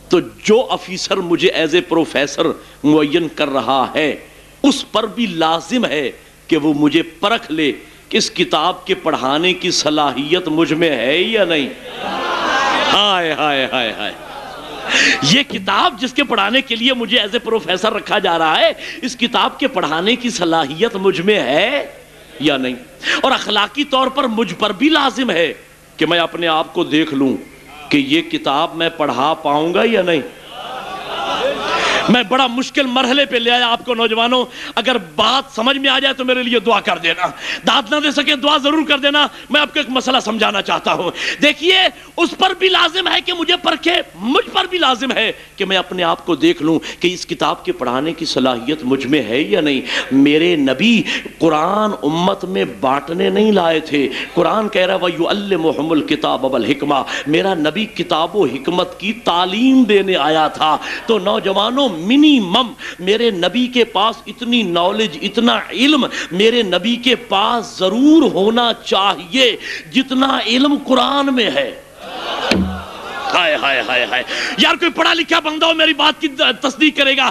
تو جو افیسر مجھے ایز اے پروفیسر معین کر رہا ہے اس پر بھی لازم ہے کہ وہ مجھے پرکھ لے کہ اس کتاب کے پڑھانے کی صلاحیت مجھ میں ہے یا نہیں. ہائے ہائے ہائے ہائے, یہ کتاب جس کے پڑھانے کے لیے مجھے ایز اے پروفیسر رکھا جا رہا ہے, اس کتاب کے پڑھانے کی صلاحیت مجھ میں ہے یا نہیں. اور اخلاقی طور پر مجھ پر بھی لازم ہے کہ میں اپنے آپ کو دیکھ لوں کہ یہ کتاب میں پڑھا پاؤں گا یا نہیں. میں بڑا مشکل مرحلے پہ لے آیا آپ کو نوجوانوں. اگر بات سمجھ میں آ جائے تو میرے لیے دعا کر دینا, داد نہ دے سکے دعا ضرور کر دینا. میں آپ کو ایک مسئلہ سمجھانا چاہتا ہوں. دیکھیے اس پر بھی لازم ہے کہ مجھے پرکھے, مجھ پر بھی لازم ہے کہ میں اپنے آپ کو دیکھ لوں کہ اس کتاب کے پڑھانے کی صلاحیت مجھ میں ہے یا نہیں. میرے نبی قرآن امت میں بانٹنے نہیں لائے تھے. قرآن کہہ رہا ہے وَيُعَلِّمُهُمُ الْكِتَابَ وَالْحِكْمَةَ, میرا نبی کتاب و حکمت کی تعلیم دینے آیا تھا. تو نوجوانوں منیمم میرے نبی کے پاس اتنی نالج, اتنا علم میرے نبی کے پاس ضرور ہونا چاہیے جتنا علم قرآن میں ہے. ہائے ہائے ہائے ہائے, یار کوئی پڑھا لکھا بندہ ہو میری بات کی تصدیق کرے گا.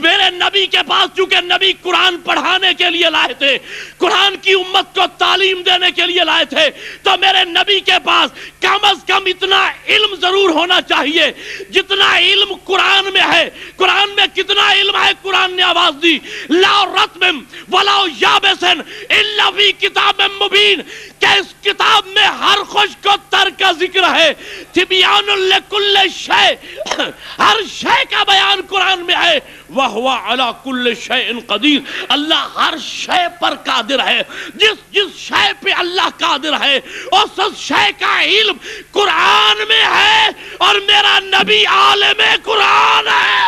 میرے نبی کے پاس چونکہ نبی قرآن پڑھانے کے لیے لائے تھے, قرآن کی امت کو تعلیم دینے کے لیے لائے تھے, تو میرے نبی کے پاس کم از کم اتنا علم ضرور ہونا چاہیے جتنا علم قرآن میں ہے. قرآن میں کتنا علم ہے؟ قرآن نے آواز دی لا رتم ولا یابس الا فی کتاب مبین, کہ اس کتاب میں ہر خشک و تر کا ذکر ہے. تبیان لکل شے, ہر شے کا بیان قرآن میں ہے. وَهُوَ عَلَى كُلِّ شَيْءٍ قَدِيرٌ, اللہ ہر شے پر قادر ہے. جس شے پہ اللہ قادر ہے اس شے کا علم قرآن میں ہے, اور میرا نبی عالم قرآن ہے.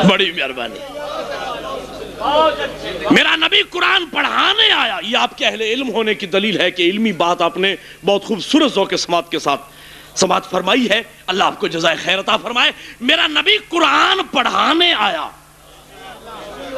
بڑی مہربانی. میرا نبی قرآن پڑھانے آیا, یہ آپ کے اہل علم ہونے کی دلیل ہے کہ علمی بات آپ نے بہت خوبصورت ذوق سماعت کے ساتھ سماعت فرمائی ہے. اللہ آپ کو جزائے خیر عطا فرمائے. میرا نبی قرآن پڑھانے آیا.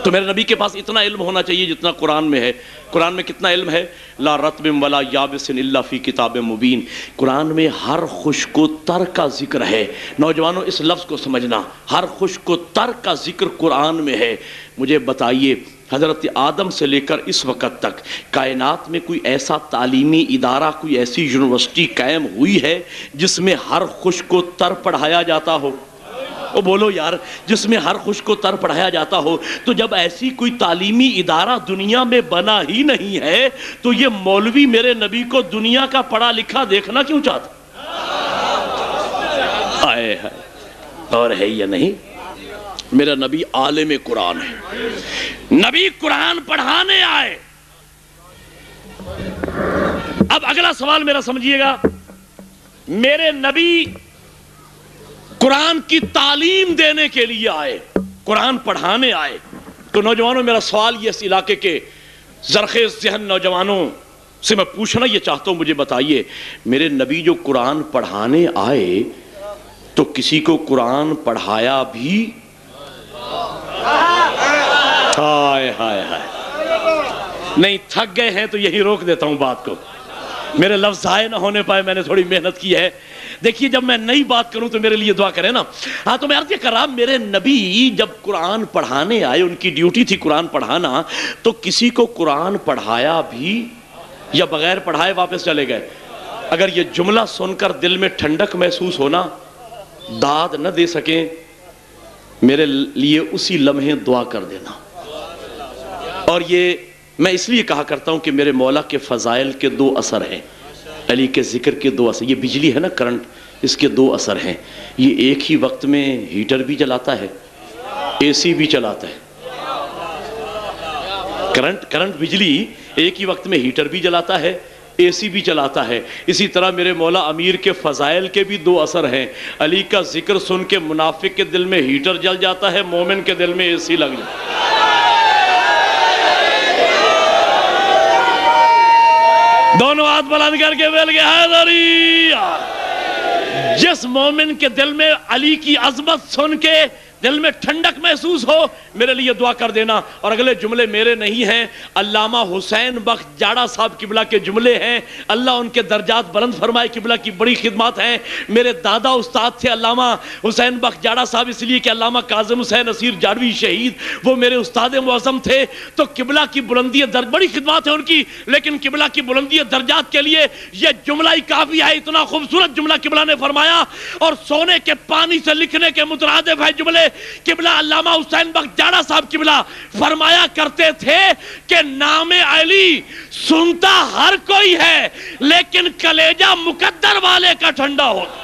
تو میرے نبی کے پاس اتنا علم ہونا چاہیے جتنا قرآن میں ہے۔ قرآن میں کتنا علم ہے؟ لا رطب ولا یابس الا فی کتاب مبین۔ قرآن میں ہر خشک و تر کا ذکر ہے۔ نوجوانوں اس لفظ کو سمجھنا، ہر خشک و تر کا ذکر قرآن میں ہے۔ مجھے بتائیے حضرت آدم سے لے کر اس وقت تک کائنات میں کوئی ایسا تعلیمی ادارہ، کوئی ایسی یونیورسٹی قائم ہوئی ہے جس میں ہر خشک و تر پڑھایا جاتا ہو؟ وہ بولو یار، جس میں ہر خشک و تر پڑھایا جاتا ہو۔ تو جب ایسی کوئی تعلیمی ادارہ دنیا میں بنا ہی نہیں ہے تو یہ مولوی میرے نبی کو دنیا کا پڑھا لکھا دیکھنا کیوں چاہتا؟ آئے ہے اور ہے یا نہیں؟ میرا نبی عالم قرآن ہے، نبی قرآن پڑھانے آئے۔ اب اگلا سوال میرا سمجھیے گا، میرے نبی قرآن کی تعلیم دینے کے لیے آئے، قرآن پڑھانے آئے، تو نوجوانوں میرا سوال یہ اس علاقے کے زرخیز ذہن نوجوانوں سے میں پوچھنا یہ چاہتا ہوں، مجھے بتائیے میرے نبی جو قرآن پڑھانے آئے تو کسی کو قرآن پڑھایا بھی؟ ہائے ہائے ہائے، نہیں تھک گئے ہیں تو یہی روک دیتا ہوں بات کو، میرے لفظ ضائع نہ ہونے پائے، میں نے تھوڑی محنت کی ہے۔ دیکھیے جب میں نئی بات کروں تو میرے لیے دعا کریں نا۔ ہاں تو میں عرض یہ کر رہا، میرے نبی جب قرآن پڑھانے آئے، ان کی ڈیوٹی تھی قرآن پڑھانا، تو کسی کو قرآن پڑھایا بھی یا بغیر پڑھائے واپس چلے گئے؟ اگر یہ جملہ سن کر دل میں ٹھنڈک محسوس ہونا، داد نہ دے سکیں، میرے لیے اسی لمحے دعا کر دینا۔ اور یہ میں اس لیے کہا کرتا ہوں کہ میرے مولا کے فضائل کے دو اثر ہیں، علی کے ذکر کے دو اثر۔ یہ بجلی ہے نا، کرنٹ، اس کے دو اثر ہیں۔ یہ ایک ہی وقت میں ہیٹر بھی چلاتا ہے، اے سی بھی چلاتا ہے۔ کرنٹ بجلی ایک ہی وقت میں ہیٹر بھی جلاتا ہے، اے سی بھی چلاتا ہے۔ اسی طرح میرے مولا امیر کے فضائل کے بھی دو اثر ہیں۔ علی کا ذکر سن کے منافق کے دل میں ہیٹر جل جاتا ہے، مومن کے دل میں اے سی لگ جاتا ہے۔ دونوں ہاتھ بلند کر کے بول کے حیدری۔ جس مومن کے دل میں علی کی عظمت سن کے دل میں ٹھنڈک محسوس ہو، میرے لیے دعا کر دینا۔ اور اگلے جملے میرے نہیں ہیں، علامہ حسین بخش جاڑا صاحب قبلہ کے جملے ہیں، اللہ ان کے درجات بلند فرمائے، قبلہ کی بڑی خدمات ہیں۔ میرے دادا استاد تھے علامہ حسین بخش جاڑا صاحب، اس لیے کہ علامہ کاظم حسین اسیر جاڑوی شہید وہ میرے استاد معظم تھے۔ تو قبلہ کی بلندی بڑی خدمات ہیں ان کی، لیکن قبلہ کی بلندی درجات کے لیے یہ جملہ ہی کافی ہے۔ اتنا خوبصورت جملہ قبلہ نے فرمایا، اور سونے کے پانی سے لکھنے کے مترادف ہے جملے۔ قبلہ علامہ حسین بخش جاڑا صاحب قبلہ فرمایا کرتے تھے کہ نام علی سنتا ہر کوئی ہے، لیکن کلیجہ مقدر والے کا ٹھنڈا ہوتا۔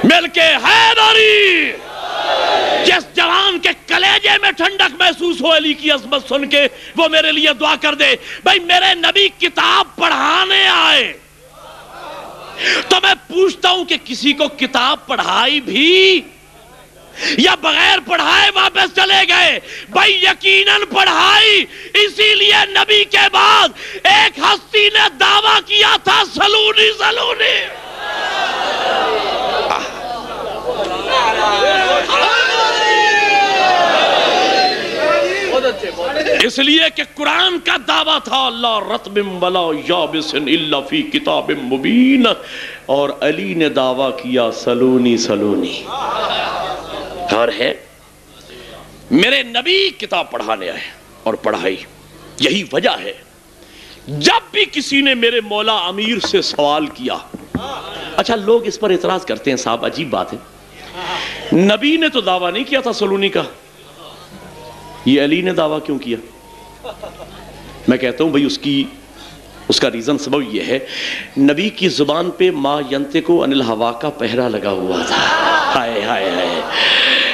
مل کے حیدری، جس جوان کے کلیجے میں ٹھنڈک محسوس ہو علی کی عظمت سن کے، وہ میرے لیے دعا کر دے۔ بھائی میرے نبی کتاب پڑھانے آئے، تو میں پوچھتا ہوں کہ کسی کو کتاب پڑھائی بھی یا بغیر پڑھائے واپس چلے گئے؟ بھائی یقیناً پڑھائی، اسی لیے نبی کے بعد ایک ہستی نے دعویٰ کیا تھا، سلونی سلونی۔ اس لیے کہ قرآن کا دعویٰ تھا، لا رطب ولا یابس الا فی کتاب مبین، اور علی نے دعویٰ کیا سلونی سلونی۔ اور ہے میرے نبی کتاب پڑھانے آئے اور پڑھائی۔ یہی وجہ ہے جب بھی کسی نے میرے مولا امیر سے سوال کیا، اچھا لوگ اس پر اعتراض کرتے ہیں، صاحب عجیب بات ہے، نبی نے تو دعویٰ نہیں کیا تھا سلونی کا، یہ علی نے دعویٰ کیوں کیا؟ میں کہتا ہوں بھئی اس کا ریزن سبب یہ ہے، نبی کی زبان پہ ما ینطق عن الہوا کا پہرا لگا ہوا تھا۔ ہائے ہائے ہائے،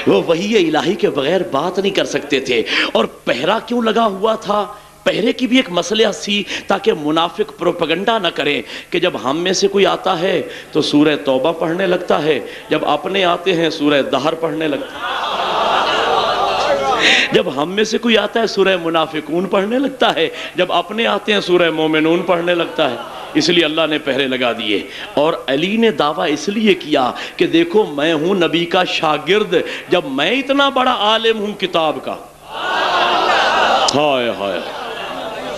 وہ وحی الہی کے بغیر بات نہیں کر سکتے تھے۔ اور پہرا کیوں لگا ہوا تھا؟ پہرے کی بھی ایک مسئلہ سی تاکہ منافق پروپیگنڈا نہ کریں کہ جب ہم میں سے کوئی آتا ہے تو سورہ توبہ پڑھنے لگتا ہے، جب اپنے آتے ہیں سورہ دہر پڑھنے لگتا ہے۔ جب ہم میں سے کوئی آتا ہے سورہ منافقون پڑھنے لگتا ہے، جب اپنے آتے ہیں سورہ مومنون پڑھنے لگتا ہے، اس لیے اللہ نے پہرے لگا دیے۔ اور علی نے دعویٰ اس لیے کیا کہ دیکھو میں ہوں نبی کا شاگرد، جب میں اتنا بڑا عالم ہوں کتاب کا، ہائے ہائے،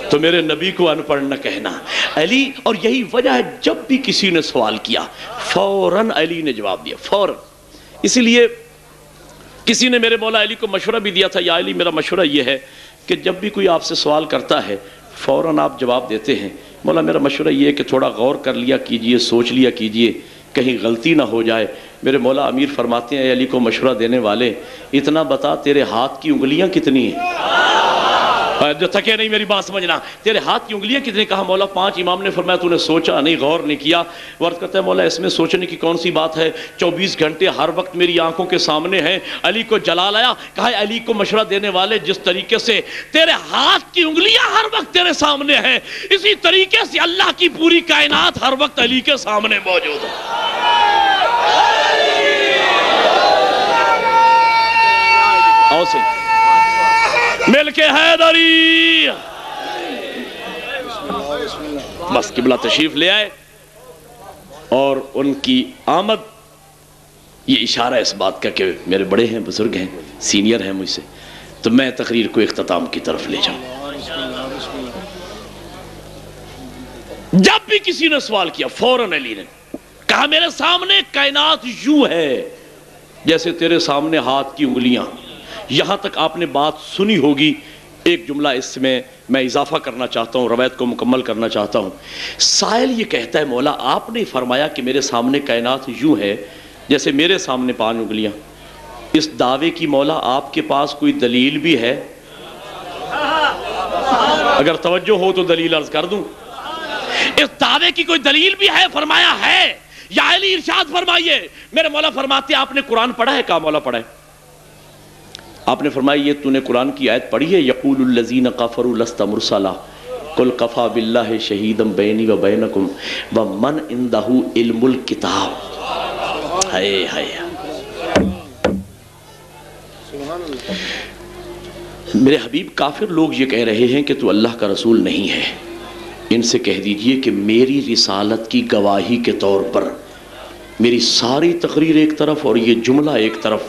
تو میرے نبی کو ان پڑھ نہ کہنا۔ علی، اور یہی وجہ ہے جب بھی کسی نے سوال کیا فوراً علی نے جواب دیا، فوراً۔ اسی لیے کسی نے میرے مولا علی کو مشورہ بھی دیا تھا، یا علی میرا مشورہ یہ ہے کہ جب بھی کوئی آپ سے سوال کرتا ہے فوراً آپ جواب دیتے ہیں۔ مولا میرا مشورہ یہ ہے کہ تھوڑا غور کر لیا کیجئے، سوچ لیا کیجئے، کہیں غلطی نہ ہو جائے۔ میرے مولا امیر فرماتے ہیں اے علی کو مشورہ دینے والے، اتنا بتا تیرے ہاتھ کی انگلیاں کتنی ہیں؟ جو تھکے نہیں میری بات سمجھنا، تیرے ہاتھ کی انگلیاں کتنے؟ کہا مولا 5۔ امام نے فرمایا تو نے سوچا نہیں، غور نہیں کیا؟ ورد کرتا ہے مولا اس میں سوچنے کی کون سی بات ہے، 24 گھنٹے ہر وقت میری آنکھوں کے سامنے ہیں۔ علی کو جلال آیا، کہا علی کو مشورہ دینے والے جس طریقے سے تیرے ہاتھ کی انگلیاں ہر وقت تیرے سامنے ہیں، اسی طریقے سے اللہ کی پوری کائنات ہر وقت علی کے سامنے موجود ہے۔ آؤ سے مل کے حیدری، بس قبلہ تشریف لے آئے، اور ان کی آمد یہ اشارہ اس بات کا کہ میرے بڑے ہیں، بزرگ ہیں، سینئر ہیں مجھ سے، تو میں تقریر کو اختتام کی طرف لے جاؤں۔ جب بھی کسی نے سوال کیا فوراً علی نے کہا میرے سامنے کائنات یوں ہے جیسے تیرے سامنے ہاتھ کی انگلیاں۔ یہاں تک آپ نے بات سنی ہوگی، ایک جملہ اس میں اضافہ کرنا چاہتا ہوں، روایت کو مکمل کرنا چاہتا ہوں۔ سائل یہ کہتا ہے مولا آپ نے فرمایا کہ میرے سامنے کائنات یوں ہے جیسے میرے سامنے 5 انگلیاں، اس دعوے کی مولا آپ کے پاس کوئی دلیل بھی ہے؟ اگر توجہ ہو تو دلیل عرض کر دوں، اس دعوے کی کوئی دلیل بھی ہے؟ فرمایا ہے۔ یا علی ارشاد فرمائیے۔ میرے مولا فرماتے آپ نے قرآن پڑھا ہے؟ کہا مولا پڑھا ہے۔ آپ نے فرمایا یہ تو نے قرآن کی آیت پڑھی ہے، یقول الذین کفروا لست مرسلا قل کفی باللہ شہیدا بینی و بینکم ومن عندہ علم الکتاب۔ ہائے ہائے، میرے حبیب کافر لوگ یہ کہہ رہے ہیں کہ تو اللہ کا رسول نہیں ہے، ان سے کہہ دیجئے کہ میری رسالت کی گواہی کے طور پر میری ساری تقریر ایک طرف اور یہ جملہ ایک طرف،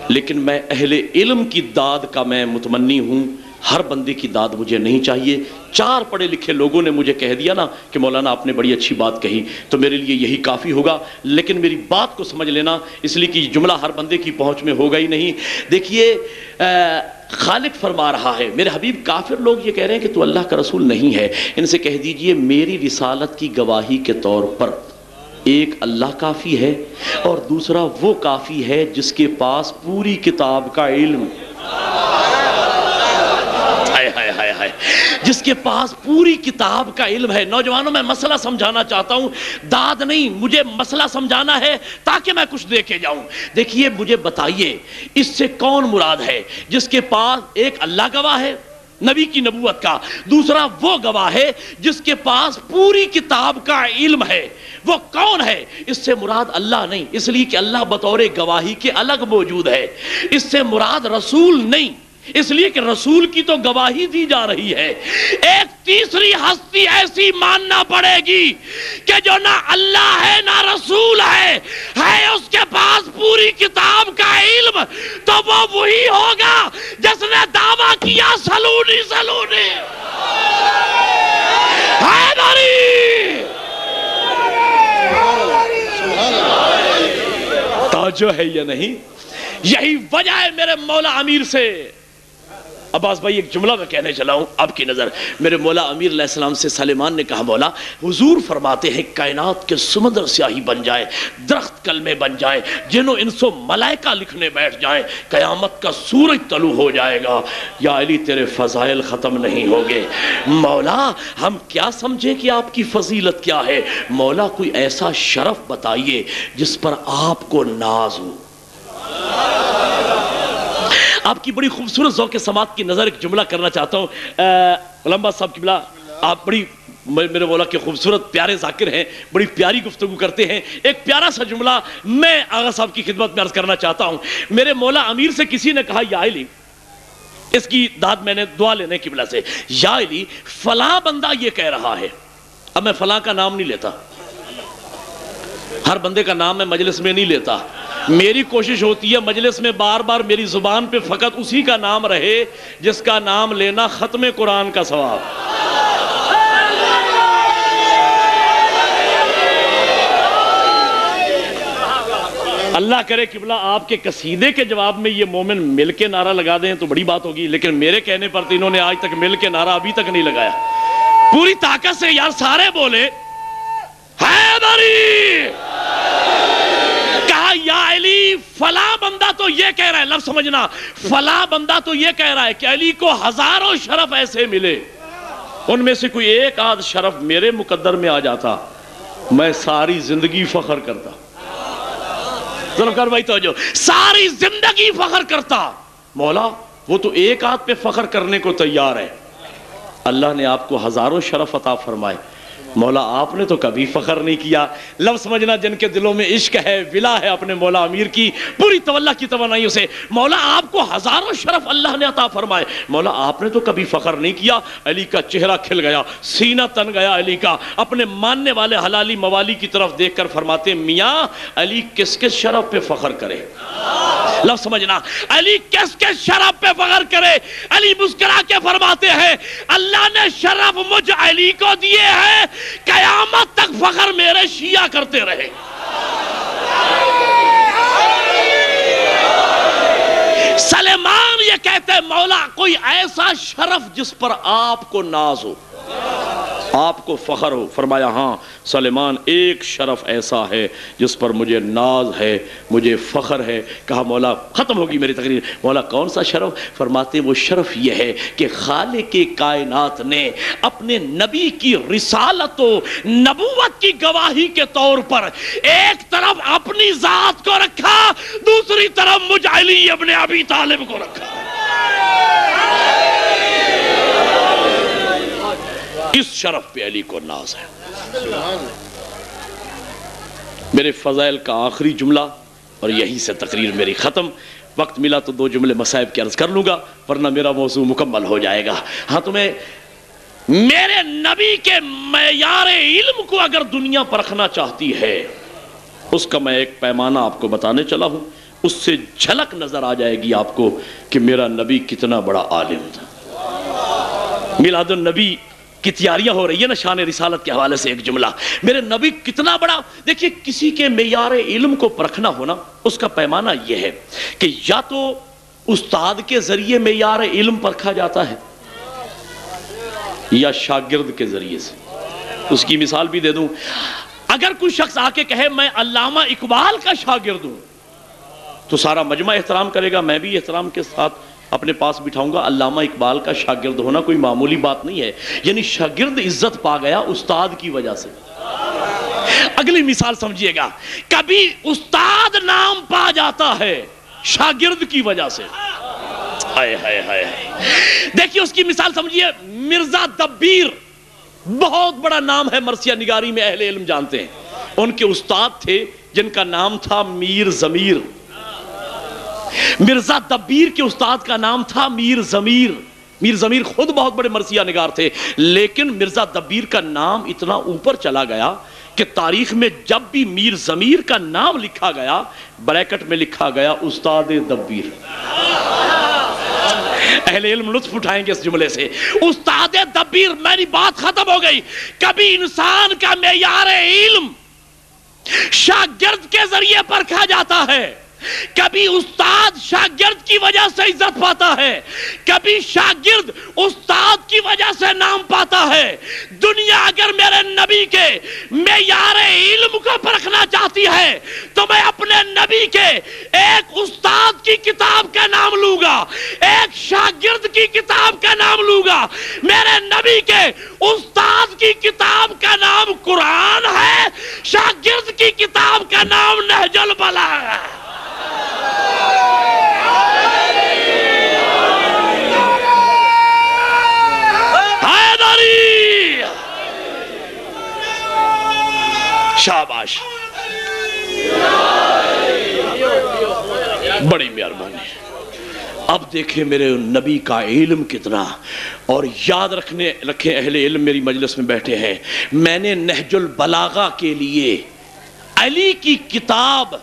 لیکن میں اہل علم کی داد کا میں متمنی ہوں، ہر بندے کی داد مجھے نہیں چاہیے۔ 4 پڑھے لکھے لوگوں نے مجھے کہہ دیا نا کہ مولانا آپ نے بڑی اچھی بات کہی، تو میرے لیے یہی کافی ہوگا، لیکن میری بات کو سمجھ لینا، اس لیے کہ یہ جملہ ہر بندے کی پہنچ میں ہوگا ہی نہیں۔ دیکھیے خالق فرما رہا ہے میرے حبیب کافر لوگ یہ کہہ رہے ہیں کہ تو اللہ کا رسول نہیں ہے، ان سے کہہ دیجئے میری رسالت کی گواہی کے طور پر ایک اللہ کافی ہے، اور دوسرا وہ کافی ہے جس کے پاس پوری کتاب کا علم، جس کے پاس پوری کتاب کا علم ہے۔ نوجوانوں میں مسئلہ سمجھانا چاہتا ہوں، داد نہیں، مجھے مسئلہ سمجھانا ہے تاکہ میں کچھ دے کے جاؤں۔ دیکھیے مجھے بتائیے اس سے کون مراد ہے جس کے پاس ایک اللہ گواہ ہے نبی کی نبوت کا، دوسرا وہ گواہ ہے جس کے پاس پوری کتاب کا علم ہے، وہ کون ہے؟ اس سے مراد اللہ نہیں، اس لیے کہ اللہ بطور گواہی کے الگ موجود ہے۔ اس سے مراد رسول نہیں، اس لیے کہ رسول کی تو گواہی دی جا رہی ہے۔ ایک تیسری ہستی ایسی ماننا پڑے گی کہ جو نہ اللہ ہے نہ رسول ہے اس کے پاس پوری کتاب کا علم، تو وہ وہی ہوگا جس نے دعویٰ کیا سلونی سلونی حیدری۔ توجہ ہے یا نہیں؟ یہی وجہ ہے میرے مولا امیر سے عباس بھائی ایک جملہ میں کہنے چلا ہوں آپ کی نظر۔ میرے مولا امیر علیہ السلام سے سلیمان نے کہا مولا حضور فرماتے ہیں کائنات کے سمندر سیاہی بن جائے، درخت کلمے بن جائیں، جنوں انسو ملائکہ لکھنے بیٹھ جائیں، قیامت کا سورج طلوع ہو جائے گا، یا علی تیرے فضائل ختم نہیں ہوگے۔ مولا ہم کیا سمجھیں کہ آپ کی فضیلت کیا ہے؟ مولا کوئی ایسا شرف بتائیے جس پر آپ کو ناز ہو۔ آپ کی بڑی خوبصورت ذوق سماعت کی نظر ایک جملہ کرنا چاہتا ہوں۔ علامہ صاحب قبلہ آپ بڑی میرے مولا کے خوبصورت پیارے ذاکر ہیں، بڑی پیاری گفتگو کرتے ہیں، ایک پیارا سا جملہ میں آغا صاحب کی خدمت میں عرض کرنا چاہتا ہوں۔ میرے مولا امیر سے کسی نے کہا یا علی اس کی داد میں نے دعا لینے قبلہ سے، یا علی فلاں بندہ یہ کہہ رہا ہے. اب میں فلاں کا نام نہیں لیتا، ہر بندے کا نام میں مجلس میں نہیں لیتا. میری کوشش ہوتی ہے مجلس میں بار بار میری زبان پہ فقط اسی کا نام رہے جس کا نام لینا ختم قرآن کا ثواب. اللہ کرے قبلہ آپ کے قصیدے کے جواب میں یہ مومن مل کے نعرہ لگا دیں تو بڑی بات ہوگی، لیکن میرے کہنے پر تو انہوں نے آج تک مل کے نعرہ ابھی تک نہیں لگایا. پوری طاقت سے یار سارے بولے حیدری. کہا یا علی فلاں بندہ تو یہ کہہ رہا ہے، لفظ سمجھنا، فلاں بندہ تو یہ کہہ رہا ہے کہ علی کو ہزاروں شرف ایسے ملے، ان میں سے کوئی ایک آدھ شرف میرے مقدر میں آ جاتا میں ساری زندگی فخر کرتا. ذرا کر بھائی توجہ، ساری زندگی فخر کرتا. مولا وہ تو ایک آدھ پہ فخر کرنے کو تیار ہے، اللہ نے آپ کو ہزاروں شرف عطا فرمائے، مولا آپ نے تو کبھی فخر نہیں کیا. لفظ سمجھنا، جن کے دلوں میں عشق ہے، ولا ہے اپنے مولا امیر کی، پوری تولا کی توانائیوں سے، مولا آپ کو ہزاروں شرف اللہ نے عطا فرمائے، مولا آپ نے تو کبھی فخر نہیں کیا. علی کا چہرہ کھل گیا، سینہ تن گیا علی کا. اپنے ماننے والے حلالی موالی کی طرف دیکھ کر فرماتے میاں علی کس کس شرف پہ فخر کرے. لفظ سمجھنا، علی کس کس شرف پہ فخر کرے. علی مسکرا کے فرماتے ہیں اللہ نے شرف مجھ علی کو دیے ہیں، قیامت تک فخر میرے شیعہ کرتے رہے. سلیمان یہ کہتے ہیں مولا کوئی ایسا شرف جس پر آپ کو ناز ہو، آپ کو فخر ہو. فرمایا ہاں سلیمان ایک شرف ایسا ہے جس پر مجھے ناز ہے، مجھے فخر ہے. کہا مولا ختم ہوگی میری تقریر. مولا کون سا شرف؟ فرماتے وہ شرف یہ ہے کہ خالق کائنات نے اپنے نبی کی رسالت و نبوت کی گواہی کے طور پر ایک طرف اپنی ذات کو رکھا، دوسری طرف مجھ علی ابن ابی طالب کو رکھا. اس شرف پہ علی کو ناز ہے. میرے فضائل کا آخری جملہ اور یہی سے تقریر میری ختم. وقت ملا تو 2 جملے مصائب کی عرض کر لوں گا ورنہ میرا موضوع مکمل ہو جائے گا. ہاں تمہیں میرے نبی کے معیار علم کو اگر دنیا پرکھنا چاہتی ہے اس کا میں ایک پیمانہ آپ کو بتانے چلا ہوں، اس سے جھلک نظر آ جائے گی آپ کو کہ میرا نبی کتنا بڑا عالم تھا. میلاد النبی کی تیاریاں ہو رہی ہے نا، شان رسالت کے حوالے سے ایک جملہ، میرے نبی کتنا بڑا. دیکھیے کسی کے معیار علم کو پرکھنا ہونا اس کا پیمانہ یہ ہے کہ یا تو استاد کے ذریعے معیار علم پرکھا جاتا ہے یا شاگرد کے ذریعے سے. اس کی مثال بھی دے دوں، اگر کوئی شخص آ کے کہے میں علامہ اقبال کا شاگرد ہوں تو سارا مجمع احترام کرے گا، میں بھی احترام کے ساتھ اپنے پاس بٹھاؤں گا. علامہ اقبال کا شاگرد ہونا کوئی معمولی بات نہیں ہے، یعنی شاگرد عزت پا گیا استاد کی وجہ سے. اگلی مثال سمجھیے گا، کبھی استاد نام پا جاتا ہے شاگرد کی وجہ سے. دیکھیے اس کی مثال سمجھیے، مرزا دبیر بہت بڑا نام ہے مرثیہ نگاری میں، اہل علم جانتے ہیں. ان کے استاد تھے جن کا نام تھا میر ضمیر. مرزا دبیر کے استاد کا نام تھا میر ضمیر. میر ضمیر خود بہت بڑے مرثیہ نگار تھے، لیکن مرزا دبیر کا نام اتنا اوپر چلا گیا کہ تاریخ میں جب بھی میر ضمیر کا نام لکھا گیا بریکٹ میں لکھا گیا استاد دبیر. اہل علم لطف اٹھائیں گے اس جملے سے. استاد دبیر. میری بات ختم ہو گئی. کبھی انسان کا معیار علم شاگرد کے ذریعے پرکھا جاتا ہے، کبھی استاد شاگرد کی وجہ سے عزت پاتا ہے، کبھی شاگرد استاد کی وجہ سے نام پاتا ہے. دنیا اگر میرے نبی کے معیار علم کو پرکھنا چاہتی ہے تو میں اپنے نبی کے ایک استاد کی کتاب کا نام لوں گا، ایک شاگرد کی کتاب کا نام لوں گا. میرے نبی کے استاد کی کتاب کا نام قرآن ہے، شاگرد کی کتاب کا نام نہج البلاغہ ہے. حیدری شاباش، بڑی مہربانی. اب دیکھیں میرے نبی کا علم کتنا. اور یاد رکھیں اہل علم میری مجلس میں بیٹھے ہیں, میں نے نہج البلاغہ کے لیے علی کی کتاب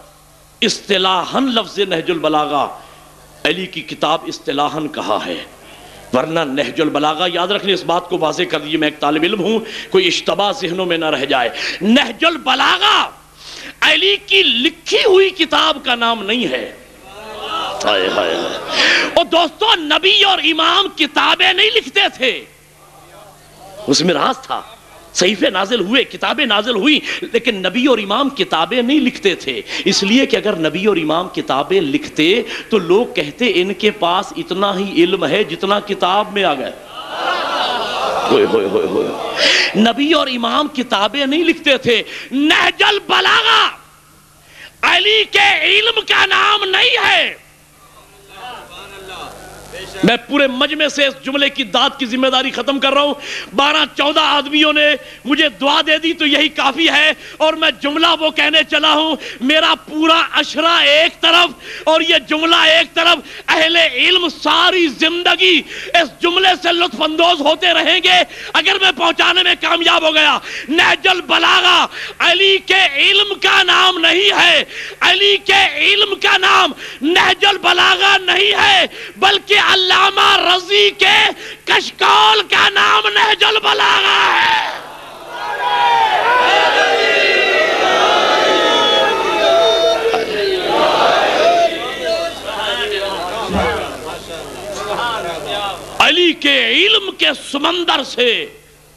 اصطلاحاً, لفظ نہج البلاغہ علی کی کتاب اصطلاحاً کہا ہے, ورنہ نہج البلاغہ یاد رکھیں, اس بات کو واضح کر دیجیے, میں ایک طالب علم ہوں, کوئی اشتباہ ذہنوں میں نہ رہ جائے. نہج البلاغہ علی کی لکھی ہوئی کتاب کا نام نہیں ہے. اور دوستو, نبی اور امام کتابیں نہیں لکھتے تھے, اس میں راز تھا. صحیفے نازل ہوئے, کتابیں نازل ہوئی, لیکن نبی اور امام کتابیں نہیں لکھتے تھے. اس لیے کہ اگر نبی اور امام کتابیں لکھتے تو لوگ کہتے ان کے پاس اتنا ہی علم ہے جتنا کتاب میں آ گئے. نبی اور امام کتابیں نہیں لکھتے تھے. نہج البلاغہ علی کے علم کا نام نہیں ہے. میں پورے مجمع سے اس جملے کی داد کی ذمہ داری ختم کر رہا ہوں. 12-14 آدمیوں نے مجھے دعا دے دی تو یہی کافی ہے, اور میں جملہ وہ کہنے چلا ہوں. میرا پورا عشرہ ایک طرف اور یہ جملہ ایک طرف, اہل علم ساری زندگی اس جملے سے لطف اندوز ہوتے رہیں گے اگر میں پہنچانے میں کامیاب ہو گیا. نہج البلاغہ علی کے علم کا نام نہیں ہے, علی کے علم کا نام نہج البلاغہ نہیں ہے, بلکہ علامہ رضی کے کشکول کا نام نہج البلاغہ ہے. علی کے علم کے سمندر سے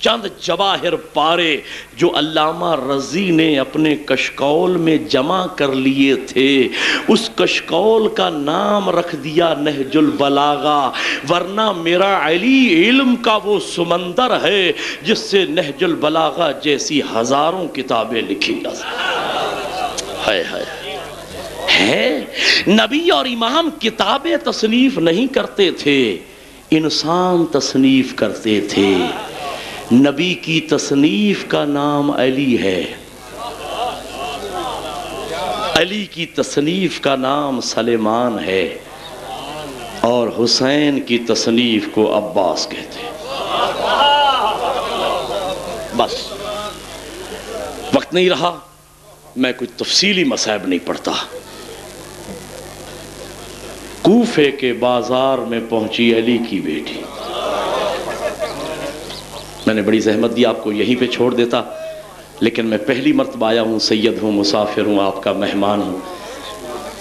چند جواہر پارے جو علامہ رضی نے اپنے کشکول میں جمع کر لیے تھے, اس کشکول کا نام رکھ دیا نہج البلاغہ. ورنہ میرا علی علم کا وہ سمندر ہے جس سے نہج البلاغہ جیسی ہزاروں کتابیں لکھی جا سکتی ہیں. نبی اور امام کتابیں تصنیف نہیں کرتے تھے, انسان تصنیف کرتے تھے. نبی کی تصنیف کا نام علی ہے, علی کی تصنیف کا نام سلیمان ہے, اور حسین کی تصنیف کو عباس کہتے ہیں. بس وقت نہیں رہا, میں کوئی تفصیلی مصائب نہیں پڑھتا. کوفے کے بازار میں پہنچی علی کی بیٹی. میں نے بڑی زحمت دی, آپ کو یہیں پہ چھوڑ دیتا, لیکن میں پہلی مرتبہ آیا ہوں, سید ہوں, مسافر ہوں, آپ کا مہمان ہوں.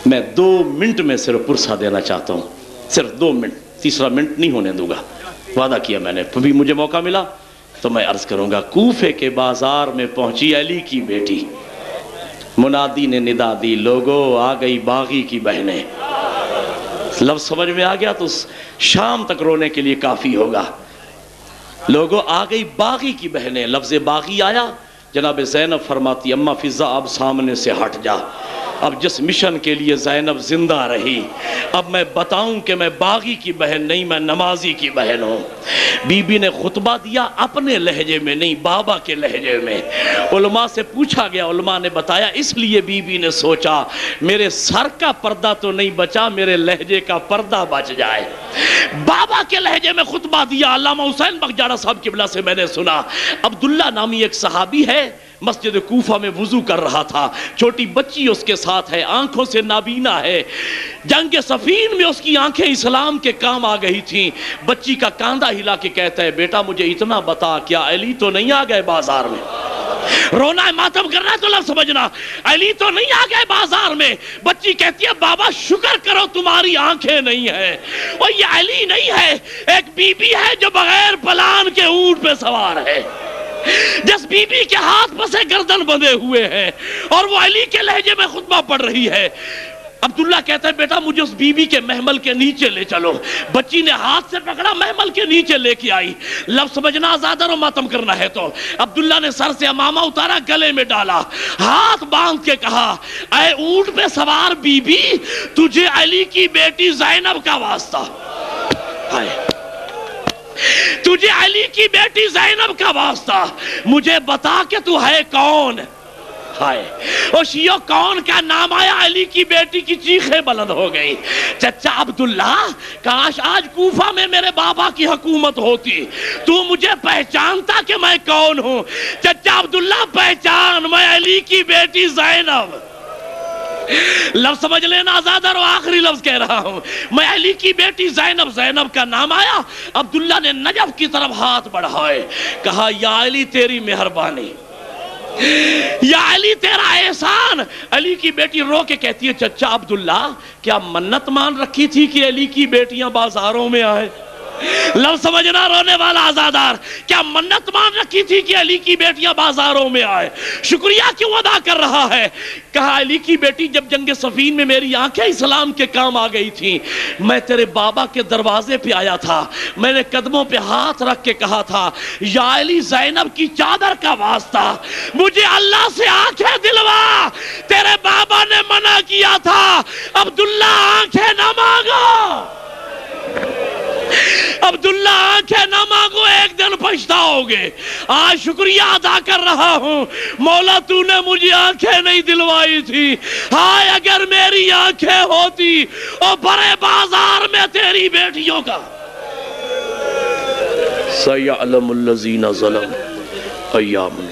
میں 2 منٹ میں صرف پرسہ دینا چاہتا ہوں, صرف 2 منٹ, تیسرا منٹ نہیں ہونے دوں گا. وعدہ کیا میں نے, کبھی مجھے موقع ملا تو میں عرض کروں گا. کوفے کے بازار میں پہنچی علی کی بیٹی, منادی نے ندا دی, لوگو آ گئی باغی کی بہنیں. لفظ سمجھ میں آ گیا تو شام تک رونے کے لیے کافی ہوگا. لوگوں آ گئی باغی کی بہنیں. لفظ باغی آیا, جناب زینب فرماتی اما فضا اب سامنے سے ہٹ جا. اب جس مشن کے لیے زینب زندہ رہی, اب میں بتاؤں کہ میں باغی کی بہن نہیں, میں نمازی کی بہن ہوں. بی بی نے خطبہ دیا اپنے لہجے میں نہیں, بابا کے لہجے میں. علماء سے پوچھا گیا, علماء نے بتایا اس لیے بی بی نے سوچا میرے سر کا پردہ تو نہیں بچا, میرے لہجے کا پردہ بچ جائے. بابا کے لہجے میں خطبہ دیا. علامہ حسین بختیارا صاحب قبلہ سے میں نے سنا, عبداللہ نامی ایک صحابی ہے, مسجد کوفہ میں وضو کر رہا تھا, چھوٹی بچی اس کے ساتھ ہے, آنکھوں سے نابینا ہے. جنگ صفین میں اس کی آنکھیں اسلام کے کام آ گئی تھیں. بچی کا کاندھا ہلا کے کہتا ہے بیٹا مجھے اتنا بتا, کیا علی تو نہیں آ گئے بازار میں؟ رونا ہے, ماتم کرنا ہے تو لفظ سمجھنا, علی تو نہیں آ گئے بازار میں. بچی کہتی ہے بابا شکر کرو تمہاری آنکھیں نہیں ہیں. اور یہ علی نہیں ہے, ایک بی بی ہے جو بغیر پلان کے اونٹ پہ سوار ہے, جس بی بی کے ہاتھ پسے گردن بندھے ہوئے ہیں, اور وہ علی کے لہجے میں خطبہ پڑھ رہی ہے. عبداللہ کہتا ہے بیٹا مجھے اس بی بی کے محمل کے نیچے لے چلو. بچی نے ہاتھ سے پکڑا, محمل کے نیچے لے کے آئی. لفظ سمجھنا, آزادر و ماتم کرنا ہے تو. عبداللہ نے سر سے امامہ اتارا, گلے میں ڈالا, ہاتھ باندھ کے کہا اے اونٹ پہ سوار بی بی, تجھے علی کی بیٹی زینب کا واسطہ, تجھے علی کی بیٹی زینب کا واسطہ, مجھے بتا کہ تو ہے کون. ہائے او شیعہ کون کا نام آیا؟ علی کی بیٹی کی چیخیں بلند ہو گئی، چچا عبداللہ کاش آج کوفہ میں میرے بابا کی حکومت ہوتی، تو مجھے پہچانتا کہ میں کون ہوں؟ چچا عبداللہ پہچان، میں علی کی بیٹی زینب۔ لفظ سمجھ لینا آزادار، اور آخری لفظ کہہ رہا ہوں، میں علی کی بیٹی زینب۔ زینب کا نام آیا، عبداللہ نے نجف کی طرف ہاتھ بڑھائے، کہا یا علی تیری مہربانی، یا علی تیرا احسان۔ علی کی بیٹی رو کے کہتی ہے چچا عبداللہ کیا منت مان رکھی تھی کہ علی کی بیٹیاں بازاروں میں آئے؟ لفظ سمجھنا رونے والا آزادار، کیا منت مان رکھی تھی کہ علی کی بیٹیاں بازاروں میں آئے؟ شکریہ کیوں ادا کر رہا ہے؟ کہا علی کی بیٹی جب جنگ صفین میں میری آنکھیں اسلام کے کام آ گئی تھیں، میں تیرے بابا کے دروازے پہ آیا تھا، میں نے قدموں پہ ہاتھ رکھ کے کہا تھا یا علی زینب کی چادر کا واسطہ مجھے اللہ سے آنکھیں دلوا، تیرے بابا نے منع کیا تھا عبداللہ آنکھیں نہ مانگو، عبداللہ آنکھیں نہ مانگو، ایک دن پچھتاؤ گے۔ آج شکریہ ادا کر رہا ہوں، مولا تو نے مجھے آنکھیں نہیں دلوائی تھی، ہائے اگر میری آنکھیں ہوتی اور بڑے بازار میں تیری بیٹیوں کا۔ سَيَعْلَمُ الَّذِينَ ظَلَمُوا أَيَّامُ